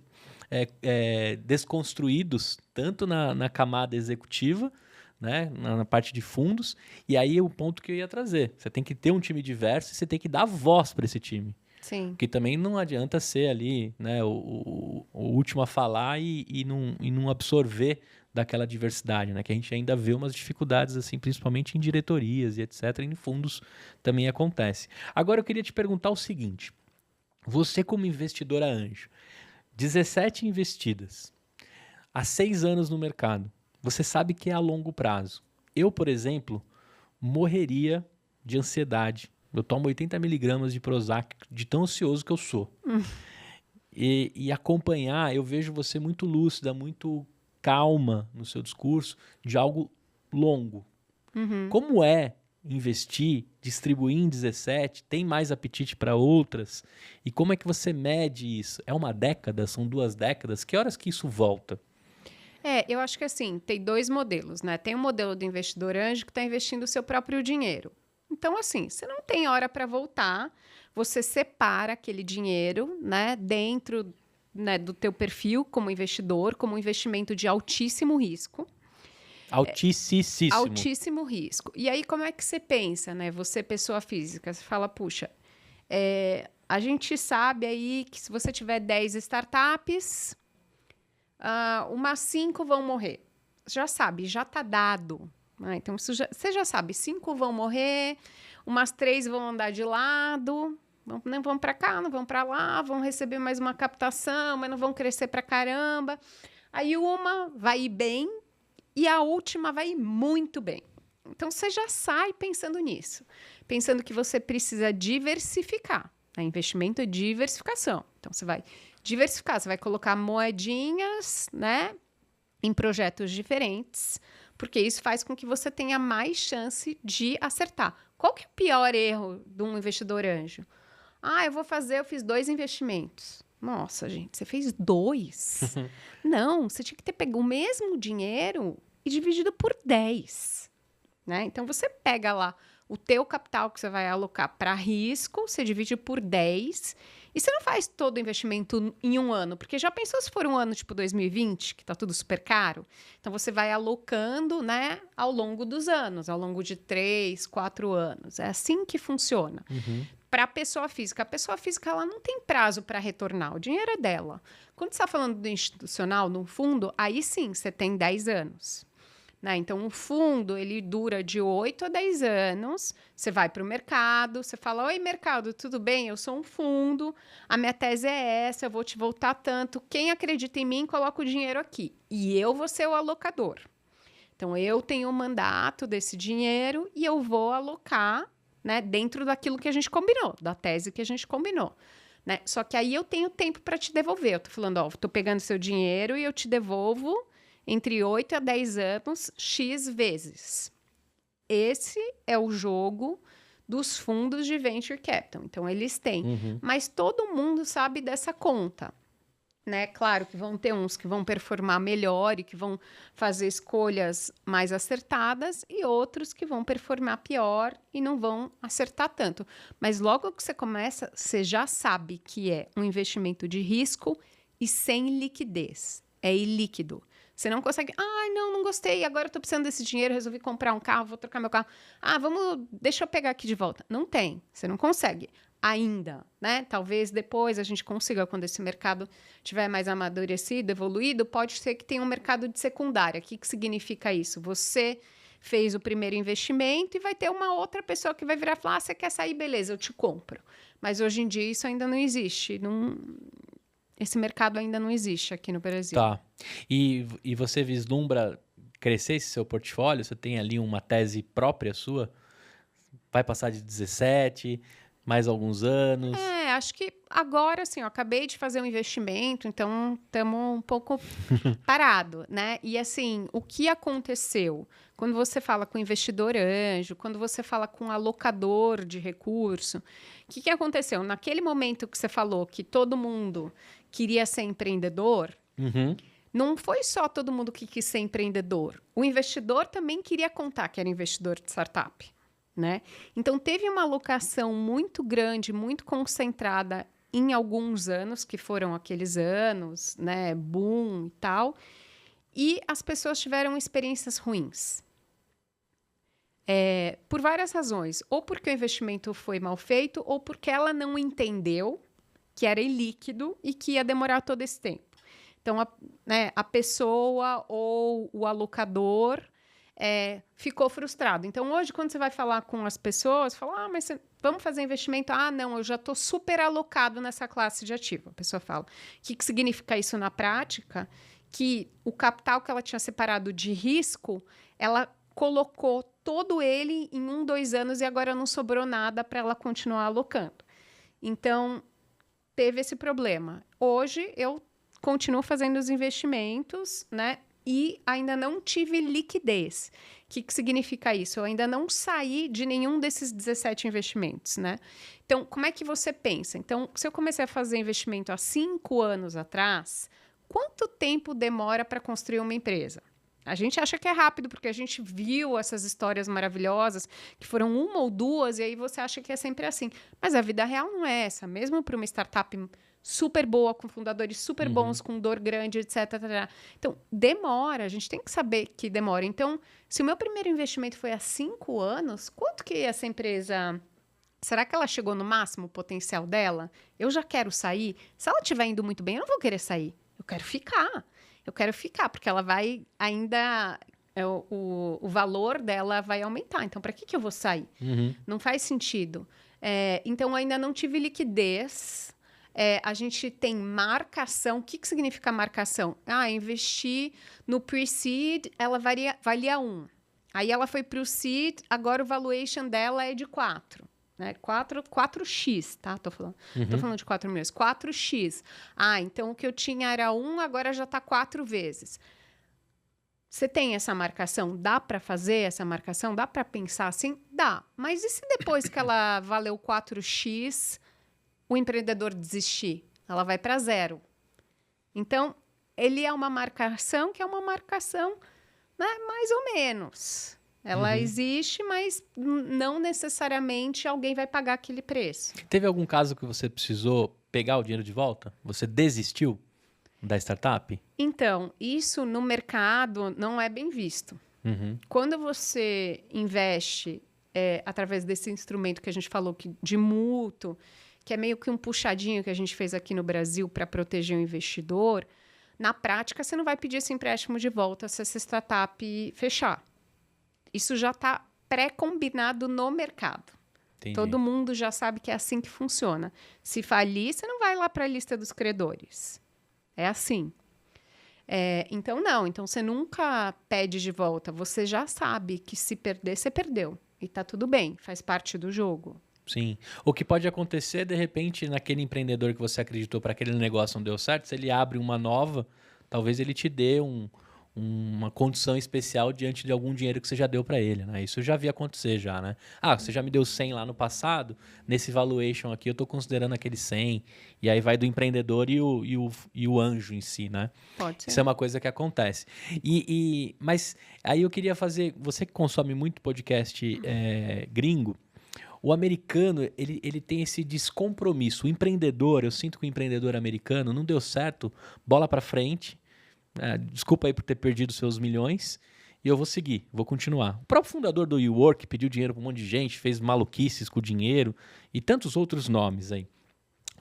desconstruídos, tanto na camada executiva, né? Na parte de fundos, e aí é o ponto que eu ia trazer. Você tem que ter um time diverso e você tem que dar voz para esse time. Sim. Porque também não adianta ser ali, né, o último a falar e não absorver daquela diversidade, né? Que a gente ainda vê umas dificuldades, assim, principalmente em diretorias e etc. E em fundos também acontece. Agora eu queria te perguntar o seguinte. Você como investidora anjo, 17 investidas, há 6 anos no mercado, você sabe que é a longo prazo. Eu, por exemplo, morreria de ansiedade. Eu tomo 80 miligramas de Prozac de tão ansioso que eu sou. E acompanhar, eu vejo você muito lúcida, muito calma no seu discurso de algo longo. Como é investir, distribuir em 17? Tem mais apetite para outras? E como é que você mede isso? É uma década? São 2 décadas? Que horas que isso volta? Eu acho que assim, tem 2 modelos, né? Tem o modelo do investidor anjo que está investindo o seu próprio dinheiro. Então, assim, você não tem hora para voltar, você separa aquele dinheiro, né, dentro, né, do teu perfil como investidor, como um investimento de altíssimo risco. Altíssimo. Altíssimo risco. E aí, como é que você pensa, né? Você, pessoa física, você fala, puxa, a gente sabe aí que se você tiver 10 startups, umas 5 vão morrer. Já sabe, já está dado. Então, você já sabe, 5 vão morrer, umas 3 vão andar de lado, não vão para cá, não vão para lá, vão receber mais uma captação, mas não vão crescer para caramba. Aí uma vai ir bem e a última vai ir muito bem. Então, você já sai pensando nisso. Pensando que você precisa diversificar. Né? Investimento é diversificação. Então, você vai diversificar. Você vai colocar moedinhas, né, em projetos diferentes. Porque isso faz com que você tenha mais chance de acertar. Qual que é o pior erro de um investidor anjo? Eu fiz 2 investimentos. Nossa, gente, você fez 2? Não, você tinha que ter pego o mesmo dinheiro e dividido por 10. Né? Então, você pega lá o teu capital que você vai alocar para risco, você divide por 10 e você não faz todo o investimento em um ano, porque já pensou se for um ano tipo 2020, que está tudo super caro? Então, você vai alocando, né, ao longo dos anos, ao longo de 3, 4 anos. É assim que funciona. Para a pessoa física. A pessoa física ela não tem prazo para retornar, o dinheiro é dela. Quando você está falando do institucional, no fundo, aí sim, você tem 10 anos. Né? Então, o fundo, ele dura de 8 a 10 anos, você vai para o mercado, você fala, oi, mercado, tudo bem? Eu sou um fundo, a minha tese é essa, eu vou te voltar tanto, quem acredita em mim, coloca o dinheiro aqui. E eu vou ser o alocador. Então, eu tenho o mandato desse dinheiro e eu vou alocar, né, dentro daquilo que a gente combinou, da tese que a gente combinou. Né? Só que aí eu tenho tempo para te devolver. Eu tô falando, tô pegando seu dinheiro e eu te devolvo entre 8 a 10 anos, X vezes. Esse é o jogo dos fundos de Venture Capital. Então, eles têm. Mas todo mundo sabe dessa conta. Né? Claro que vão ter uns que vão performar melhor e que vão fazer escolhas mais acertadas e outros que vão performar pior e não vão acertar tanto. Mas logo que você começa, você já sabe que é um investimento de risco e sem liquidez. É ilíquido. Você não consegue, não gostei, agora eu tô precisando desse dinheiro, resolvi comprar um carro, vou trocar meu carro. Deixa eu pegar aqui de volta. Não tem, você não consegue ainda, né? Talvez depois a gente consiga, quando esse mercado tiver mais amadurecido, evoluído, pode ser que tenha um mercado de secundária. O que significa isso? Você fez o primeiro investimento e vai ter uma outra pessoa que vai virar e falar, você quer sair? Beleza, eu te compro. Mas hoje em dia isso ainda não existe, esse mercado ainda não existe aqui no Brasil. Tá. E você vislumbra crescer esse seu portfólio? Você tem ali uma tese própria sua? Vai passar de 17, mais alguns anos? Acho que agora, assim, eu acabei de fazer um investimento, então estamos um pouco parado, né? E, assim, o que aconteceu? Quando você fala com investidor anjo, quando você fala com alocador de recurso, o que aconteceu? Naquele momento que você falou que todo mundo queria ser empreendedor, não foi só todo mundo que quis ser empreendedor. O investidor também queria contar que era investidor de startup. Né? Então, teve uma alocação muito grande, muito concentrada em alguns anos, que foram aqueles anos, né, boom e tal, e as pessoas tiveram experiências ruins. Por várias razões. Ou porque o investimento foi mal feito, ou porque ela não entendeu que era ilíquido e que ia demorar todo esse tempo. Então, a pessoa ou o alocador ficou frustrado. Então, hoje, quando você vai falar com as pessoas, fala, mas vamos fazer investimento? Não, eu já estou super alocado nessa classe de ativo. A pessoa fala, o que significa isso na prática? Que o capital que ela tinha separado de risco, ela colocou todo ele em 1, 2 anos e agora não sobrou nada para ela continuar alocando. Então, teve esse problema. Hoje, eu continuo fazendo os investimentos, né? E ainda não tive liquidez. O que significa isso? Eu ainda não saí de nenhum desses 17 investimentos, né? Então, como é que você pensa? Então, se eu comecei a fazer investimento há 5 anos atrás, quanto tempo demora para construir uma empresa? A gente acha que é rápido, porque a gente viu essas histórias maravilhosas, que foram 1 ou 2, e aí você acha que é sempre assim. Mas a vida real não é essa. Mesmo para uma startup super boa, com fundadores super bons, com dor grande, etc. Então, demora. A gente tem que saber que demora. Então, se o meu primeiro investimento foi há 5 anos, quanto que essa empresa... Será que ela chegou no máximo potencial dela? Eu já quero sair. Se ela estiver indo muito bem, eu não vou querer sair. Eu quero ficar. Eu quero ficar, porque ela vai ainda... O valor dela vai aumentar. Então, para que eu vou sair? Não faz sentido. Então, eu ainda não tive liquidez a gente tem marcação. O que significa marcação? Investi no pre-seed, ela valia 1. Aí ela foi para o seed, agora o valuation dela é de 4. Né? 4x, tá? Tô falando de 4 milhões. 4x. Então o que eu tinha era 1, agora já está 4 vezes. Você tem essa marcação? Dá para fazer essa marcação? Dá para pensar assim? Dá. Mas e se depois que ela valeu 4x, o empreendedor desistir? Ela vai para 0. Então, ele é uma marcação que é uma marcação, né, mais ou menos. Ela existe, mas não necessariamente alguém vai pagar aquele preço. Teve algum caso que você precisou pegar o dinheiro de volta? Você desistiu da startup? Então, isso no mercado não é bem visto. Quando você investe através desse instrumento que a gente falou de mútuo, que é meio que um puxadinho que a gente fez aqui no Brasil para proteger o investidor, na prática você não vai pedir esse empréstimo de volta se essa startup fechar. Isso já está pré-combinado no mercado. Entendi. Todo mundo já sabe que é assim que funciona. Se falir, você não vai lá para a lista dos credores. É assim. Então, não. Então, você nunca pede de volta. Você já sabe que se perder, você perdeu. E tá tudo bem. Faz parte do jogo. Sim. O que pode acontecer, de repente, naquele empreendedor que você acreditou para aquele negócio não deu certo, se ele abre uma nova, talvez ele te dê uma condição especial diante de algum dinheiro que você já deu para ele, né? Isso eu já vi acontecer já, né? Você já me deu 100 lá no passado, nesse valuation aqui eu estou considerando aquele 100, e aí vai do empreendedor e o anjo em si, né? Pode ser. Isso é uma coisa que acontece. Mas aí eu queria fazer, você que consome muito podcast gringo, o americano, ele tem esse descompromisso. O empreendedor, eu sinto que o empreendedor americano não deu certo, bola para frente, desculpa aí por ter perdido seus milhões, e eu vou seguir, vou continuar. O próprio fundador do WeWork pediu dinheiro para um monte de gente, fez maluquices com o dinheiro e tantos outros nomes aí.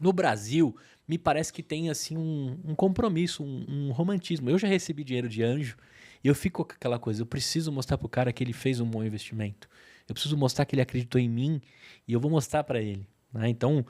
No Brasil, me parece que tem assim um compromisso, um romantismo. Eu já recebi dinheiro de anjo e eu fico com aquela coisa, eu preciso mostrar pro cara que ele fez um bom investimento. Eu preciso mostrar que ele acreditou em mim e eu vou mostrar para ele. Né? Então,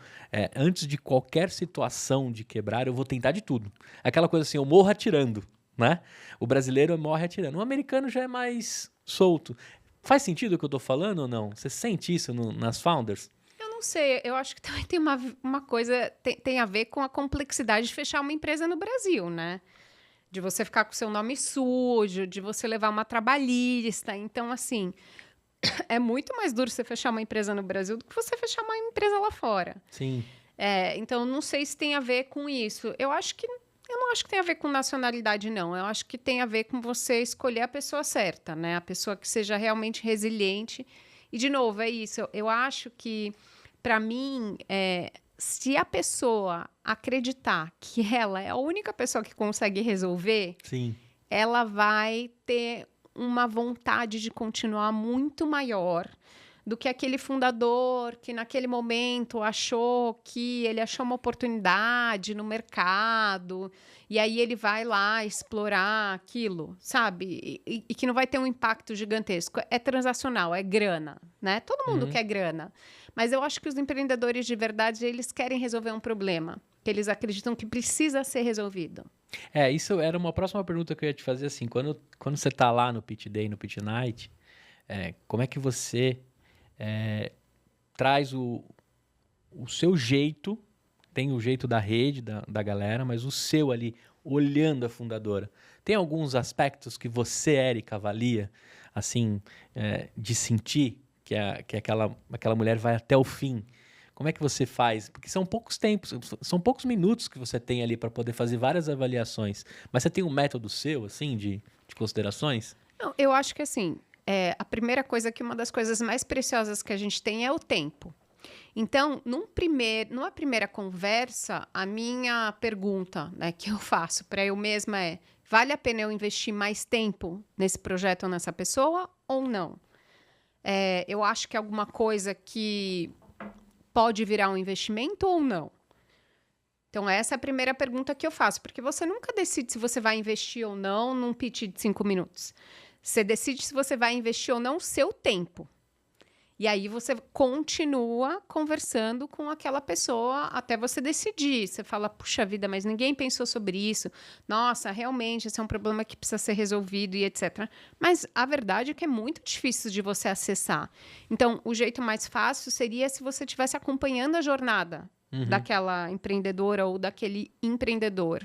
antes de qualquer situação de quebrar, eu vou tentar de tudo. Aquela coisa assim, eu morro atirando. Né? O brasileiro morre atirando. O americano já é mais solto. Faz sentido o que eu estou falando ou não? Você sente isso nas founders? Eu não sei. Eu acho que também tem uma coisa... Tem a ver com a complexidade de fechar uma empresa no Brasil, né? De você ficar com o seu nome sujo, de você levar uma trabalhista. Então, assim... É muito mais duro você fechar uma empresa no Brasil do que você fechar uma empresa lá fora. Sim. Então, não sei se tem a ver com isso. Eu não acho que tem a ver com nacionalidade, não. Eu acho que tem a ver com você escolher a pessoa certa, né? A pessoa que seja realmente resiliente. E, de novo, é isso. Eu acho que, para mim, se a pessoa acreditar que ela é a única pessoa que consegue resolver, sim, ela vai ter uma vontade de continuar muito maior do que aquele fundador que naquele momento achou uma oportunidade no mercado e aí ele vai lá explorar aquilo, sabe? E que não vai ter um impacto gigantesco. É transacional, é grana, né? Todo mundo quer grana. Mas eu acho que os empreendedores de verdade, eles querem resolver um problema que eles acreditam que precisa ser resolvido. Isso era uma próxima pergunta que eu ia te fazer, assim, quando você está lá no Pitch Day, no Pitch Night, como é que você traz o seu jeito, tem o jeito da rede, da galera, mas o seu ali, olhando a fundadora. Tem alguns aspectos que você, Érica, avalia, assim, de sentir que aquela mulher vai até o fim? Como é que você faz? Porque são poucos minutos que você tem ali para poder fazer várias avaliações. Mas você tem um método seu, assim, de considerações? Não, eu acho que, assim, a primeira coisa uma das coisas mais preciosas que a gente tem é o tempo. Então, numa primeira conversa, a minha pergunta, né, que eu faço para eu mesma vale a pena eu investir mais tempo nesse projeto ou nessa pessoa ou não? Eu acho que é alguma coisa que pode virar um investimento ou não? Então, essa é a primeira pergunta que eu faço, porque você nunca decide se você vai investir ou não num pitch de 5 minutos. Você decide se você vai investir ou não o seu tempo. E aí você continua conversando com aquela pessoa até você decidir. Você fala, puxa vida, mas ninguém pensou sobre isso. Nossa, realmente, esse é um problema que precisa ser resolvido e etc. Mas a verdade é que é muito difícil de você acessar. Então, o jeito mais fácil seria se você estivesse acompanhando a jornada daquela empreendedora ou daquele empreendedor.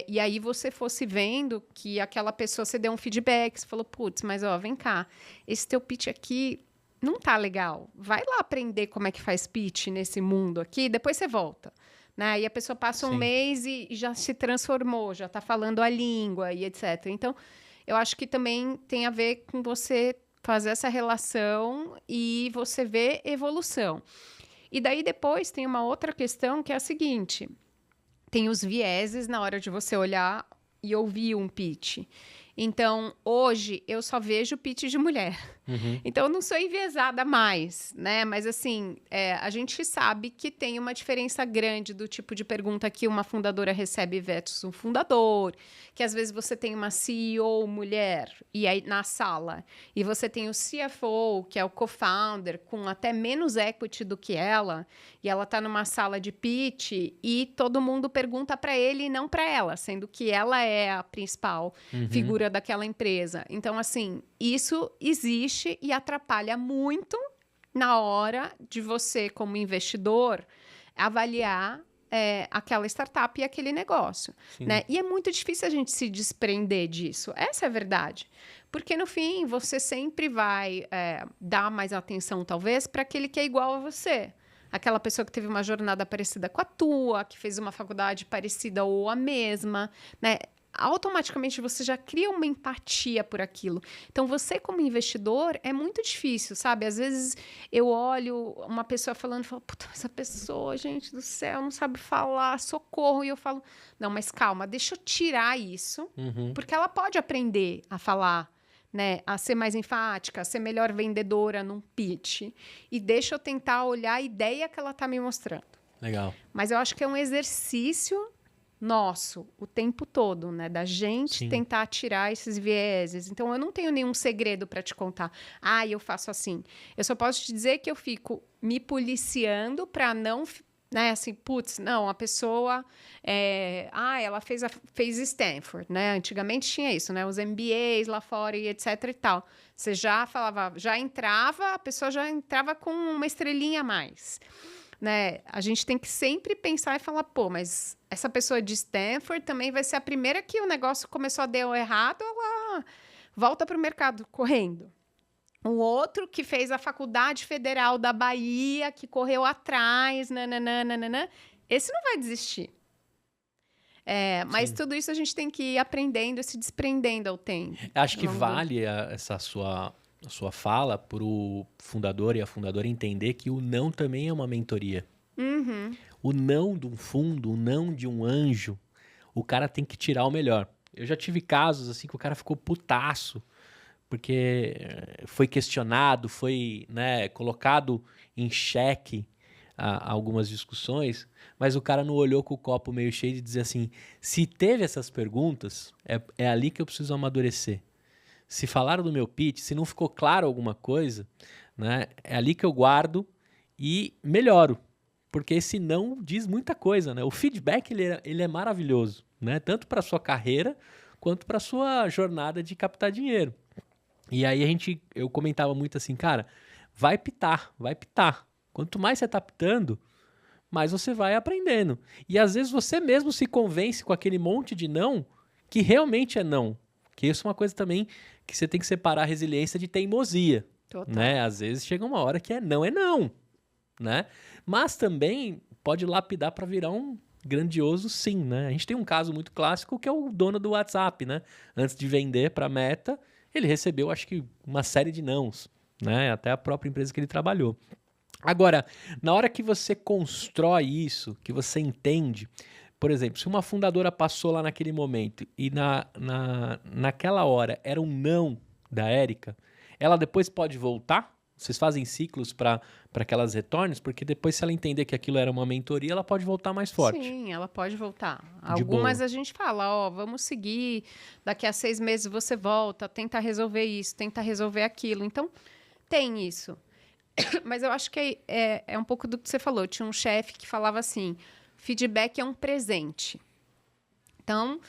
E aí você fosse vendo que aquela pessoa, você deu um feedback, você falou, putz, mas ó, vem cá, esse teu pitch aqui não tá legal. Vai lá aprender como é que faz pitch nesse mundo aqui, depois você volta. Né? E a pessoa passa um mês e já se transformou, já está falando a língua e etc. Então, eu acho que também tem a ver com você fazer essa relação e você ver evolução. E daí depois tem uma outra questão que é a seguinte, tem os vieses na hora de você olhar e ouvir um pitch. Então, hoje, eu só vejo pitch de mulher. Então, eu não sou enviesada mais, né? Mas, assim, a gente sabe que tem uma diferença grande do tipo de pergunta que uma fundadora recebe versus um fundador, que às vezes você tem uma CEO mulher e aí na sala, e você tem o CFO, que é o co-founder, com até menos equity do que ela, e ela está numa sala de pitch e todo mundo pergunta para ele e não para ela, sendo que ela é a principal figura daquela empresa. Então, assim, isso existe e atrapalha muito na hora de você, como investidor, avaliar aquela startup e aquele negócio. Né? E é muito difícil a gente se desprender disso. Essa é a verdade. Porque, no fim, você sempre vai dar mais atenção, talvez, para aquele que é igual a você. Aquela pessoa que teve uma jornada parecida com a tua, que fez uma faculdade parecida ou a mesma, né? Automaticamente você já cria uma empatia por aquilo. Então, você como investidor, é muito difícil, sabe? Às vezes eu olho uma pessoa falando e falo, puta, essa pessoa, gente do céu, não sabe falar, socorro. E eu falo, não, mas calma, deixa eu tirar isso, porque ela pode aprender a falar, né? A ser mais enfática, a ser melhor vendedora num pitch. E deixa eu tentar olhar a ideia que ela está me mostrando. Legal. Mas eu acho que é um exercício nosso, o tempo todo, né? Da gente tentar tirar esses vieses. Então, eu não tenho nenhum segredo para te contar. Ah, eu faço assim. Eu só posso te dizer que eu fico me policiando para não... Né, assim, putz, não, a pessoa... ela fez Stanford, né? Antigamente tinha isso, né? Os MBAs lá fora e etc e tal. Você já falava, já entrava, a pessoa já entrava com uma estrelinha a mais. Né? A gente tem que sempre pensar e falar, pô, mas essa pessoa de Stanford também vai ser a primeira que o negócio começou a dar errado, ela volta para o mercado correndo. O outro que fez a Faculdade Federal da Bahia, que correu atrás, nananana, esse não vai desistir. Mas tudo isso a gente tem que ir aprendendo e se desprendendo ao tempo. Acho que vale essa sua fala para o fundador e a fundadora entender que o não também é uma mentoria. O não de um fundo, o não de um anjo, o cara tem que tirar o melhor. Eu já tive casos assim que o cara ficou putaço, porque foi questionado, foi, né, colocado em xeque algumas discussões, mas o cara não olhou com o copo meio cheio de dizer assim, se teve essas perguntas, é ali que eu preciso amadurecer. Se falaram do meu pitch, se não ficou claro alguma coisa, né, é ali que eu guardo e melhoro. Porque esse não diz muita coisa, né? O feedback ele é maravilhoso, né? Tanto para a sua carreira quanto para a sua jornada de captar dinheiro. E aí eu comentava muito assim, cara, vai pitar. Quanto mais você está pitando, mais você vai aprendendo. E às vezes você mesmo se convence com aquele monte de não que realmente é não. Que isso é uma coisa também que você tem que separar a resiliência de teimosia. Total. Né? Às vezes chega uma hora que é não. Né? Mas também pode lapidar para virar um grandioso sim. Né? A gente tem um caso muito clássico que é o dono do WhatsApp. Né? Antes de vender para a Meta, ele recebeu, acho que, uma série de nãos. Né? Até a própria empresa que ele trabalhou. Agora, na hora que você constrói isso, que você entende... Por exemplo, se uma fundadora passou lá naquele momento e naquela hora era um não da Érica, ela depois pode voltar? Vocês fazem ciclos para que elas retornem? Porque depois, se ela entender que aquilo era uma mentoria, ela pode voltar mais forte. Sim, ela pode voltar. Algumas a gente fala, vamos seguir, daqui a 6 meses você volta, tenta resolver isso, tenta resolver aquilo. Então, tem isso. Mas eu acho que é um pouco do que você falou. Tinha um chefe que falava assim, feedback é um presente. Então,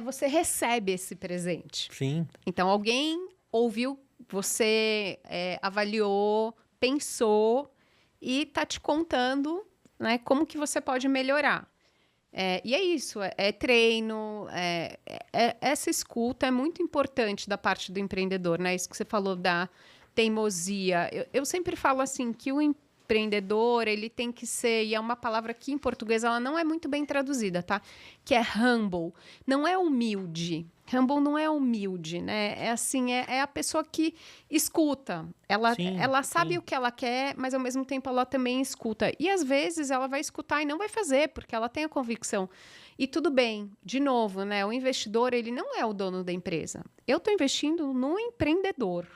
você recebe esse presente. Sim. Então, alguém ouviu, você avaliou, pensou e está te contando, né, como que você pode melhorar. E é isso, treino, essa escuta é muito importante da parte do empreendedor, né? Isso que você falou da teimosia. Eu sempre falo assim que o empreendedor, ele tem que ser, e é uma palavra que em português ela não é muito bem traduzida, tá? Que é humble. Não é humilde. Humble não é humilde, né? É assim, é a pessoa que escuta. Ela sabe o que ela quer, mas ao mesmo tempo ela também escuta. E às vezes ela vai escutar e não vai fazer, porque ela tem a convicção. E tudo bem, de novo, né? O investidor, ele não é o dono da empresa. Eu estou investindo no empreendedor.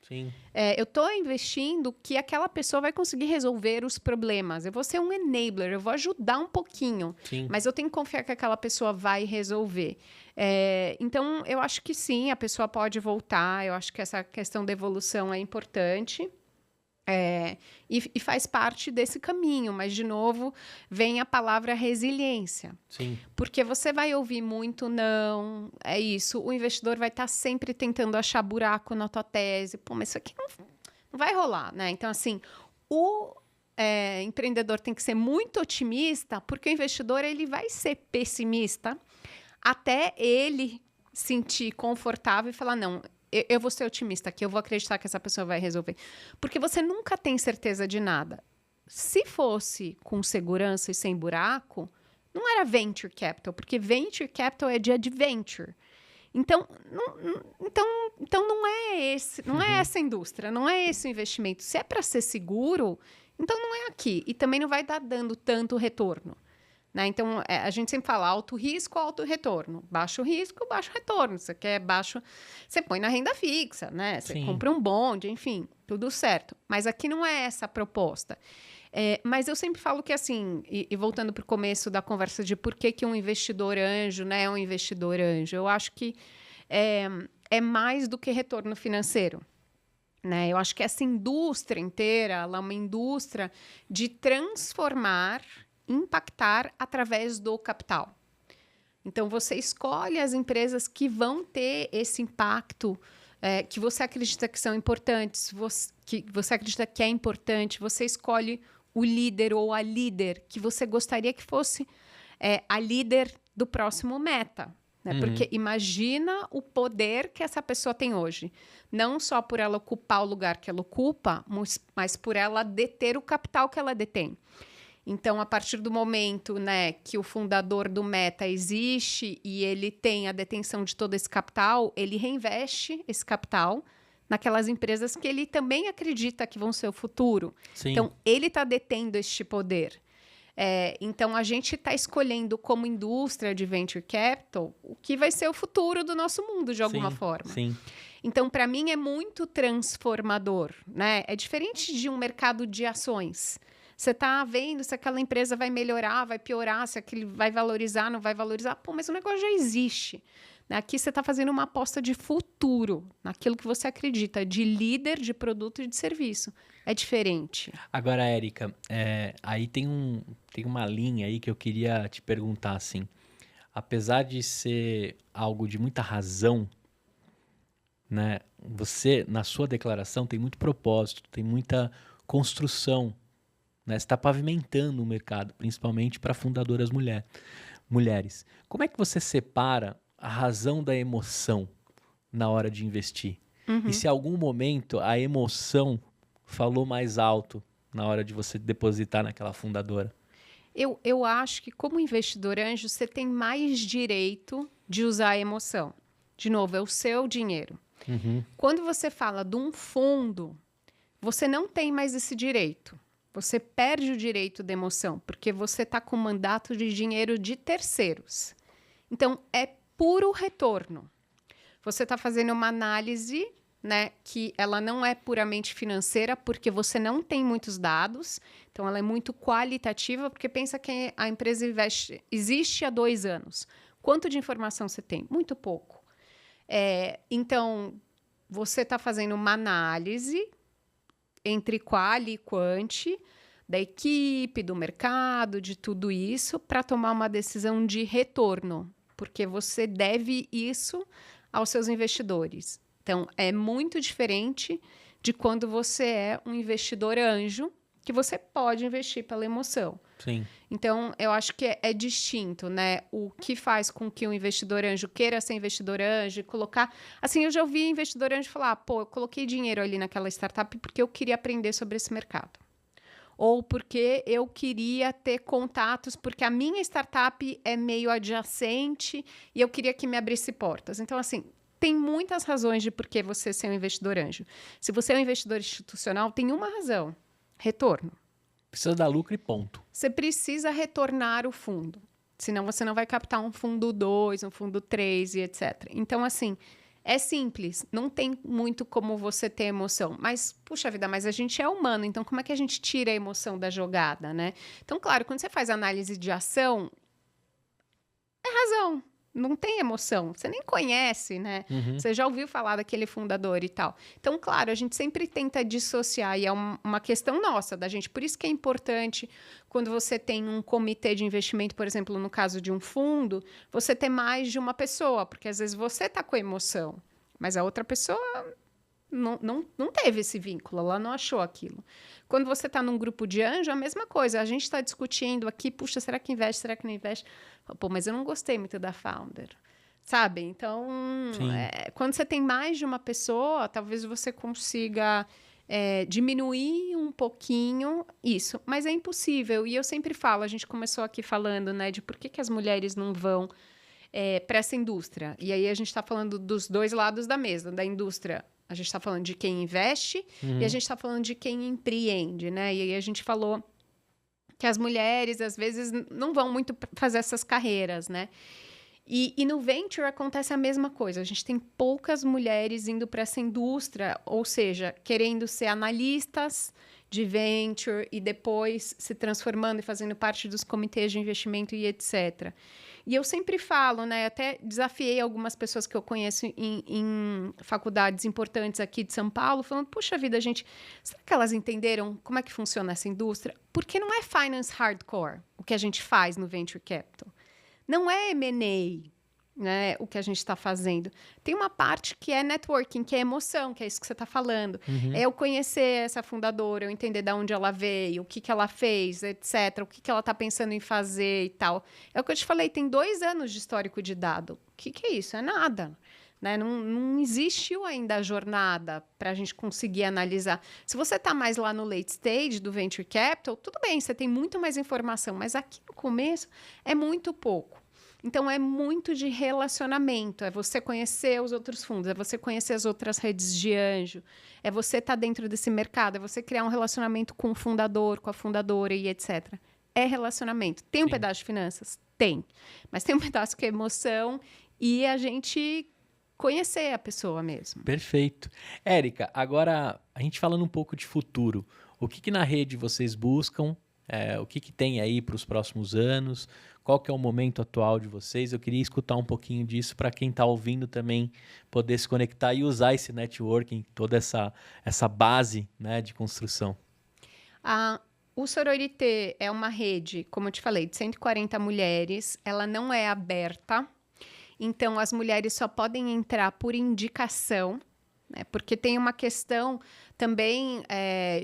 Sim. Eu estou investindo que aquela pessoa vai conseguir resolver os problemas. Eu vou ser um enabler, eu vou ajudar um pouquinho. Sim. Mas eu tenho que confiar que aquela pessoa vai resolver. Então, eu acho que sim, a pessoa pode voltar. Eu acho que essa questão da evolução é importante. E faz parte desse caminho. Mas, de novo, vem a palavra resiliência. Sim. Porque você vai ouvir muito não, é isso. O investidor vai estar sempre tentando achar buraco na tua tese. Pô, mas isso aqui não vai rolar, né? Então, assim, o empreendedor tem que ser muito otimista, porque o investidor ele vai ser pessimista até ele sentir confortável e falar, não, eu vou ser otimista aqui, eu vou acreditar que essa pessoa vai resolver. Porque você nunca tem certeza de nada. Se fosse com segurança e sem buraco, não era venture capital, porque venture capital é de adventure. Então não é essa indústria, não é esse o investimento. Se é para ser seguro, então não é aqui. E também não vai estar dando tanto retorno. Né? Então, a gente sempre fala alto risco, alto retorno. Baixo risco, baixo retorno. Você quer baixo, você põe na renda fixa, né? Você compra um bonde, enfim, tudo certo. Mas aqui não é essa a proposta. Mas eu sempre falo que, assim, e voltando para o começo da conversa de por que um investidor anjo, né, é um investidor anjo, eu acho que é mais do que retorno financeiro. Né? Eu acho que essa indústria inteira, ela é uma indústria de transformar, impactar através do capital. Então, você escolhe as empresas que vão ter esse impacto, que você acredita que são importantes, que você acredita que é importante, você escolhe o líder ou a líder que você gostaria que fosse a líder do próximo meta. Né? Porque imagina o poder que essa pessoa tem hoje. Não só por ela ocupar o lugar que ela ocupa, mas por ela deter o capital que ela detém. Então, a partir do momento, né, que o fundador do Meta existe e ele tem a detenção de todo esse capital, ele reinveste esse capital naquelas empresas que ele também acredita que vão ser o futuro. Sim. Então, ele está detendo este poder. Então, a gente está escolhendo como indústria de venture capital o que vai ser o futuro do nosso mundo, de alguma forma. Sim. Então, para mim, é muito transformador. Né? É diferente de um mercado de ações. Você está vendo se aquela empresa vai melhorar, vai piorar, se aquele vai valorizar, não vai valorizar. Pô, mas o negócio já existe. Aqui você está fazendo uma aposta de futuro, naquilo que você acredita, de líder, de produto e de serviço. É diferente. Agora, Érica, aí tem uma linha aí que eu queria te perguntar, assim. Apesar de ser algo de muita razão, né, você, na sua declaração, tem muito propósito, tem muita construção. Né? Você está pavimentando o mercado, principalmente para fundadoras mulheres. Como é que você separa a razão da emoção na hora de investir? E se em algum momento a emoção falou mais alto na hora de você depositar naquela fundadora? Eu acho que como investidor anjo, você tem mais direito de usar a emoção. De novo, é o seu dinheiro. Quando você fala de um fundo, você não tem mais esse direito. Você perde o direito da emoção, porque você está com mandato de dinheiro de terceiros. Então, é puro retorno. Você está fazendo uma análise, né, que ela não é puramente financeira, porque você não tem muitos dados. Então, ela é muito qualitativa, porque pensa que a empresa existe há 2 anos. Quanto de informação você tem? Muito pouco. Então, você está fazendo uma análise entre quali e quanti, da equipe, do mercado, de tudo isso, para tomar uma decisão de retorno, porque você deve isso aos seus investidores. Então, é muito diferente de quando você é um investidor anjo, que você pode investir pela emoção. Sim. Então, eu acho que é distinto, né? O que faz com que um investidor anjo queira ser investidor anjo e colocar... Assim, eu já ouvi investidor anjo falar, pô, eu coloquei dinheiro ali naquela startup porque eu queria aprender sobre esse mercado. Ou porque eu queria ter contatos, porque a minha startup é meio adjacente e eu queria que me abrisse portas. Então, assim, tem muitas razões de por que você ser um investidor anjo. Se você é um investidor institucional, tem uma razão: retorno. Precisa dar lucro e ponto. Você precisa retornar o fundo. Senão você não vai captar um fundo 2, um fundo 3 e etc. Então, assim, é simples. Não tem muito como você ter emoção. Mas, puxa vida, mas a gente é humano. Então, como é que a gente tira a emoção da jogada, né? Então, claro, quando você faz análise de ação, é razão. Não tem emoção. Você nem conhece, né? Uhum. Você já ouviu falar daquele fundador e tal. Então, claro, a gente sempre tenta dissociar. E é uma questão nossa, da gente. Por isso que é importante, quando você tem um comitê de investimento, por exemplo, no caso de um fundo, você ter mais de uma pessoa. Porque, às vezes, você está com emoção, mas a outra pessoa não teve esse vínculo, ela não achou aquilo. Quando você está num grupo de anjo, a mesma coisa. A gente está discutindo aqui, puxa, será que investe, será que não investe? Pô, mas eu não gostei muito da founder, sabe? Então, quando você tem mais de uma pessoa, talvez você consiga diminuir um pouquinho isso. Mas é impossível. E eu sempre falo, a gente começou aqui falando, né, de por que as mulheres não vão para essa indústria. E aí a gente está falando dos dois lados da mesa, da indústria. A gente está falando de quem investe e a gente está falando de quem empreende, né? E aí a gente falou que as mulheres, às vezes, não vão muito fazer essas carreiras, né? E no venture acontece a mesma coisa. A gente tem poucas mulheres indo para essa indústria, ou seja, querendo ser analistas de venture e depois se transformando e fazendo parte dos comitês de investimento e etc. E eu sempre falo, né? Até desafiei algumas pessoas que eu conheço em faculdades importantes aqui de São Paulo, falando, puxa vida, gente, será que elas entenderam como é que funciona essa indústria? Porque não é finance hardcore o que a gente faz no Venture Capital. Não é M&A, né, o que a gente está fazendo. Tem uma parte que é networking, que é emoção, que é isso que você está falando. Uhum. É eu conhecer essa fundadora, eu entender de onde ela veio, o que ela fez, etc., o que ela está pensando em fazer e tal. É o que eu te falei, tem 2 anos de histórico de dado. O que é isso? É nada. Né? Não existiu ainda a jornada para a gente conseguir analisar. Se você está mais lá no late stage do Venture Capital, tudo bem, você tem muito mais informação, mas aqui no começo é muito pouco. Então, é muito de relacionamento, é você conhecer os outros fundos, é você conhecer as outras redes de anjo, é você estar dentro desse mercado, é você criar um relacionamento com o fundador, com a fundadora e etc. É relacionamento. Tem um pedaço de finanças? Tem. Mas tem um pedaço que é emoção e a gente conhecer a pessoa mesmo. Perfeito. Érica, agora a gente falando um pouco de futuro, o que na rede vocês buscam? O que tem aí para os próximos anos? Qual que é o momento atual de vocês? Eu queria escutar um pouquinho disso para quem está ouvindo também poder se conectar e usar esse networking, toda essa base, né, de construção. O Sororité é uma rede, como eu te falei, de 140 mulheres. Ela não é aberta, então as mulheres só podem entrar por indicação, né, porque tem uma questão também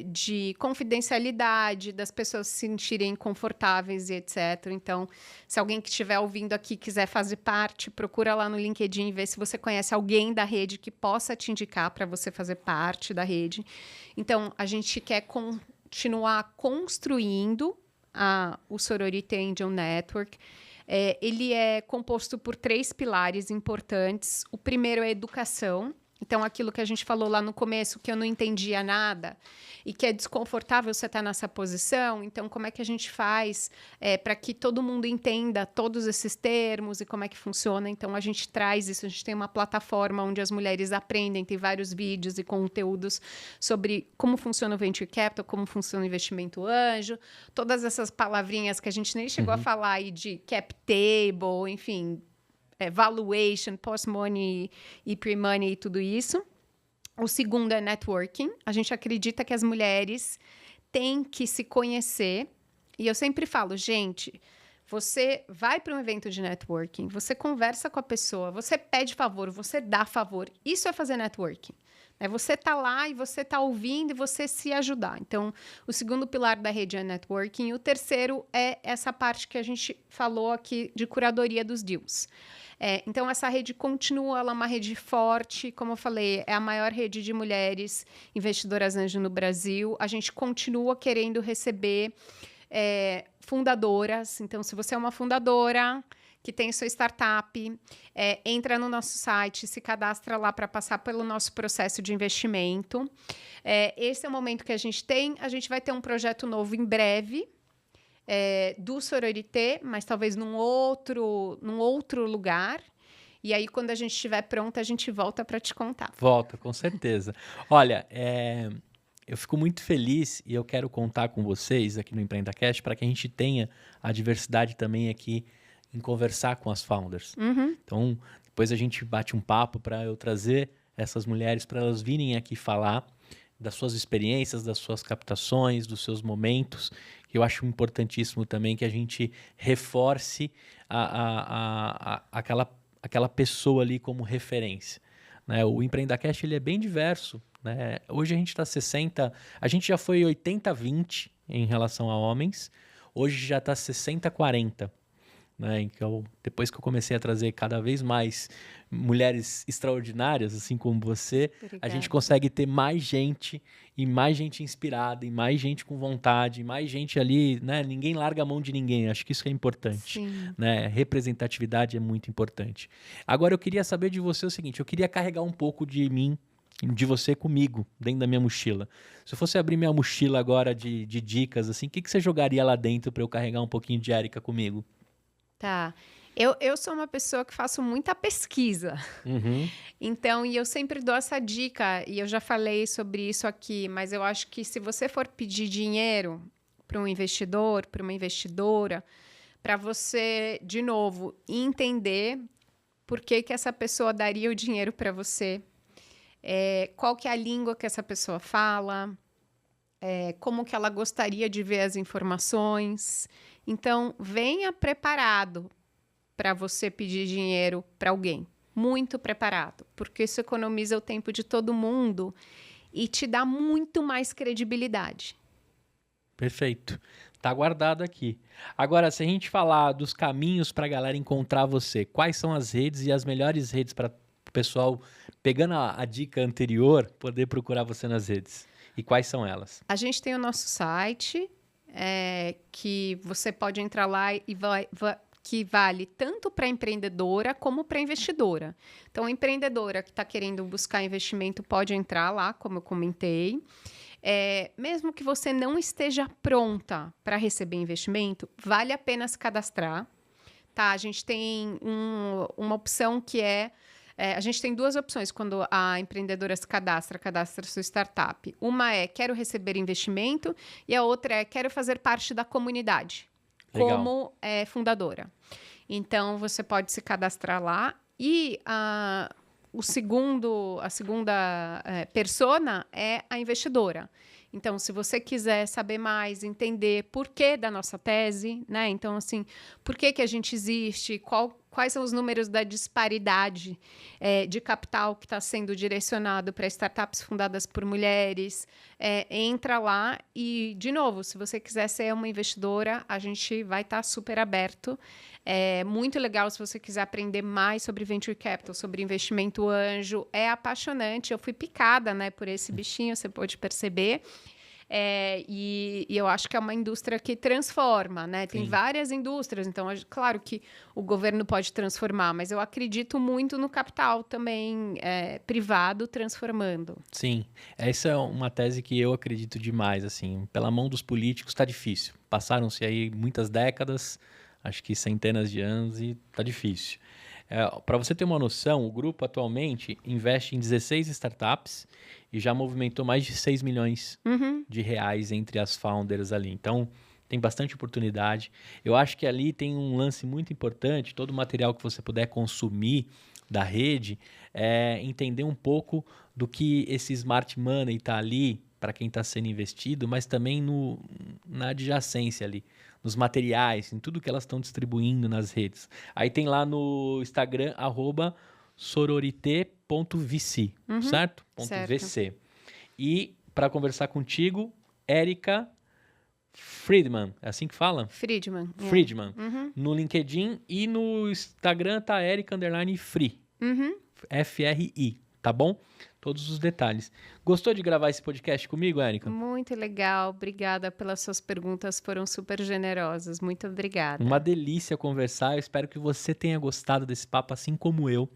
de confidencialidade, das pessoas se sentirem confortáveis e etc. Então, se alguém que estiver ouvindo aqui quiser fazer parte, procura lá no LinkedIn, vê se você conhece alguém da rede que possa te indicar para você fazer parte da rede. Então, a gente quer continuar construindo o Sororité Angel Network. Ele é composto por 3 pilares importantes. O primeiro é educação. Então, aquilo que a gente falou lá no começo, que eu não entendia nada e que é desconfortável você estar nessa posição. Então, como é que a gente faz para que todo mundo entenda todos esses termos e como é que funciona? Então, a gente traz isso. A gente tem uma plataforma onde as mulheres aprendem, tem vários vídeos e conteúdos sobre como funciona o Venture Capital, como funciona o investimento anjo, todas essas palavrinhas que a gente nem chegou a falar aí de cap table, enfim... valuation, post-money e pre-money e tudo isso. O segundo é networking. A gente acredita que as mulheres têm que se conhecer. E eu sempre falo, gente, você vai para um evento de networking, você conversa com a pessoa, você pede favor, você dá favor. Isso é fazer networking. Você tá lá e você tá ouvindo e você se ajudar. Então, o segundo pilar da rede é networking. O terceiro é essa parte que a gente falou aqui de curadoria dos deals. Então, essa rede continua, ela é uma rede forte. Como eu falei, é a maior rede de mulheres investidoras anjo no Brasil. A gente continua querendo receber fundadoras. Então, se você é uma fundadora que tem sua startup, entra no nosso site, se cadastra lá para passar pelo nosso processo de investimento. Esse é o momento que a gente tem. A gente vai ter um projeto novo em breve, do Sororité, mas talvez num outro lugar. E aí, quando a gente estiver pronta, a gente volta para te contar. Volta, com certeza. Olha, eu fico muito feliz e eu quero contar com vocês aqui no EmpreendaCast para que a gente tenha a diversidade também aqui em conversar com as founders. Uhum. Então, depois a gente bate um papo para eu trazer essas mulheres para elas virem aqui falar das suas experiências, das suas captações, dos seus momentos. Eu acho importantíssimo também que a gente reforce aquela pessoa ali como referência. Né? O EmpreendaCast ele é bem diverso. Né? Hoje a gente está 60%, a gente já foi 80-20 em relação a homens, hoje já está 60-40. Né? Então, depois que eu comecei a trazer cada vez mais mulheres extraordinárias, assim como você, Obrigada. A gente consegue ter mais gente, e mais gente inspirada, e mais gente com vontade, e mais gente ali, né? Ninguém larga a mão de ninguém, acho que isso é importante. Sim. Né? Representatividade é muito importante. Agora, eu queria saber de você o seguinte, eu queria carregar um pouco de mim, de você comigo, dentro da minha mochila. Se eu fosse abrir minha mochila agora de dicas, assim, o que você jogaria lá dentro para eu carregar um pouquinho de Érica comigo? Tá. Eu sou uma pessoa que faço muita pesquisa. Uhum. Então, e eu sempre dou essa dica, e eu já falei sobre isso aqui, mas eu acho que se você for pedir dinheiro para um investidor, para uma investidora, para você, de novo, entender por que essa pessoa daria o dinheiro para você, qual que é a língua que essa pessoa fala, como que ela gostaria de ver as informações. Então, venha preparado para você pedir dinheiro para alguém. Muito preparado, porque isso economiza o tempo de todo mundo e te dá muito mais credibilidade. Perfeito. Tá guardado aqui. Agora, se a gente falar dos caminhos para a galera encontrar você, quais são as redes e as melhores redes para o pessoal, pegando a dica anterior, poder procurar você nas redes? E quais são elas? A gente tem o nosso site, que você pode entrar lá e que vale tanto para empreendedora como para investidora. Então, a empreendedora que está querendo buscar investimento pode entrar lá, como eu comentei. Mesmo que você não esteja pronta para receber investimento, vale a pena se cadastrar. Tá? A gente tem uma opção que a gente tem duas opções quando a empreendedora se cadastra sua startup. Uma é quero receber investimento e a outra é quero fazer parte da comunidade. Legal. Como fundadora. Então, você pode se cadastrar lá e a segunda persona é a investidora. Então, se você quiser saber mais, entender por que da nossa tese, né? Então, assim, por que a gente existe, quais são os números da disparidade de capital que está sendo direcionado para startups fundadas por mulheres, entra lá e, de novo, se você quiser ser uma investidora, a gente vai estar super aberto. É muito legal se você quiser aprender mais sobre Venture Capital, sobre investimento anjo. É apaixonante. Eu fui picada, né, por esse bichinho, você pode perceber. E eu acho que é uma indústria que transforma, né? Tem Sim. várias indústrias, então, claro que o governo pode transformar, mas eu acredito muito no capital também privado transformando. Sim, essa é uma tese que eu acredito demais, assim, pela mão dos políticos está difícil. Passaram-se aí muitas décadas, acho que centenas de anos e está difícil. Para você ter uma noção, o grupo atualmente investe em 16 startups e já movimentou mais de 6 milhões de reais entre as founders ali. Então, tem bastante oportunidade. Eu acho que ali tem um lance muito importante, todo o material que você puder consumir da rede, é entender um pouco do que esse smart money está ali para quem está sendo investido, mas também na adjacência ali, nos materiais, em tudo que elas estão distribuindo nas redes. Aí tem lá no Instagram, @sororité.vc, certo? Certo. .vc. E para conversar contigo, Érica Friedman, é assim que fala? Friedman. Friedman. No LinkedIn e no Instagram tá Érica_Free. F-R-I, tá bom? Todos os detalhes. Gostou de gravar esse podcast comigo, Érica? Muito legal. Obrigada pelas suas perguntas. Foram super generosas. Muito obrigada. Uma delícia conversar. Eu espero que você tenha gostado desse papo, assim como eu.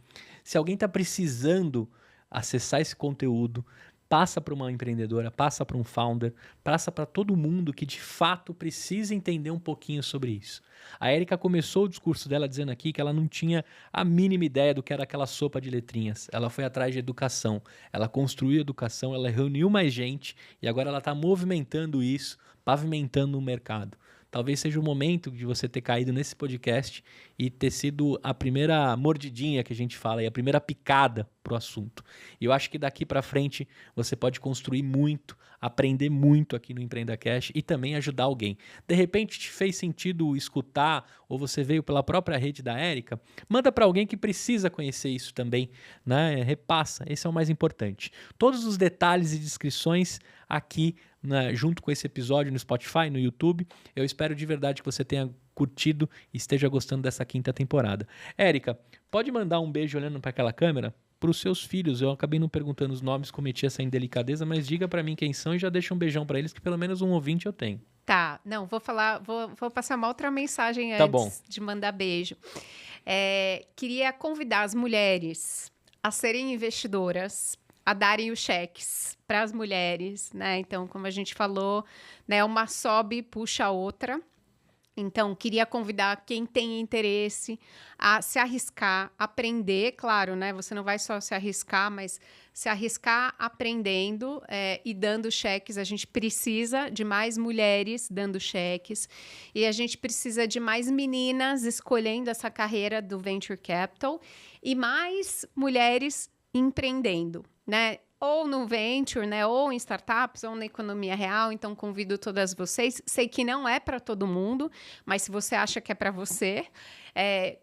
Se alguém está precisando acessar esse conteúdo, passa para uma empreendedora, passa para um founder, passa para todo mundo que de fato precisa entender um pouquinho sobre isso. A Érica começou o discurso dela dizendo aqui que ela não tinha a mínima ideia do que era aquela sopa de letrinhas. Ela foi atrás de educação, ela construiu educação, ela reuniu mais gente e agora ela está movimentando isso, pavimentando o mercado. Talvez seja o momento de você ter caído nesse podcast e ter sido a primeira mordidinha que a gente fala e a primeira picada pro assunto. E eu acho que daqui para frente você pode construir muito, aprender muito aqui no Empreenda Cash e também ajudar alguém. De repente te fez sentido escutar ou você veio pela própria rede da Érica, manda para alguém que precisa conhecer isso também, né? Repassa, esse é o mais importante. Todos os detalhes e descrições aqui, né, junto com esse episódio no Spotify, no YouTube. Eu espero de verdade que você tenha curtido e esteja gostando dessa 5ª temporada. Érica, pode mandar um beijo olhando para aquela câmera? Para os seus filhos, eu acabei não perguntando os nomes, cometi essa indelicadeza, mas diga para mim quem são e já deixa um beijão para eles, que pelo menos um ouvinte eu tenho. Tá, não, vou passar uma outra mensagem Tá antes bom. de mandar beijo. Queria convidar as mulheres a serem investidoras, a darem os cheques para as mulheres, né? Então, como a gente falou, né, uma sobe, puxa a outra. Então, queria convidar quem tem interesse a se arriscar, aprender, claro, né? Você não vai só se arriscar, mas se arriscar aprendendo e dando cheques. A gente precisa de mais mulheres dando cheques e a gente precisa de mais meninas escolhendo essa carreira do Venture Capital e mais mulheres empreendendo, né? Ou no venture, né? Ou em startups, ou na economia real. Então, convido todas vocês. Sei que não é para todo mundo, mas se você acha que é para você,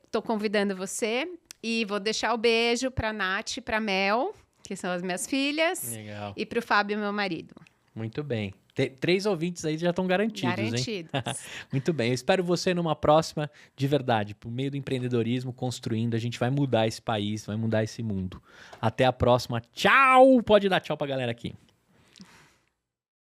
estou convidando você. E vou deixar o beijo para a Nath e para a Mel, que são as minhas filhas. Legal. E para o Fábio, meu marido. Muito bem. 3 ouvintes aí já estão garantidos, hein? Garantidos. Muito bem. Eu espero você numa próxima, de verdade, por meio do empreendedorismo, construindo. A gente vai mudar esse país, vai mudar esse mundo. Até a próxima. Tchau! Pode dar tchau pra galera aqui.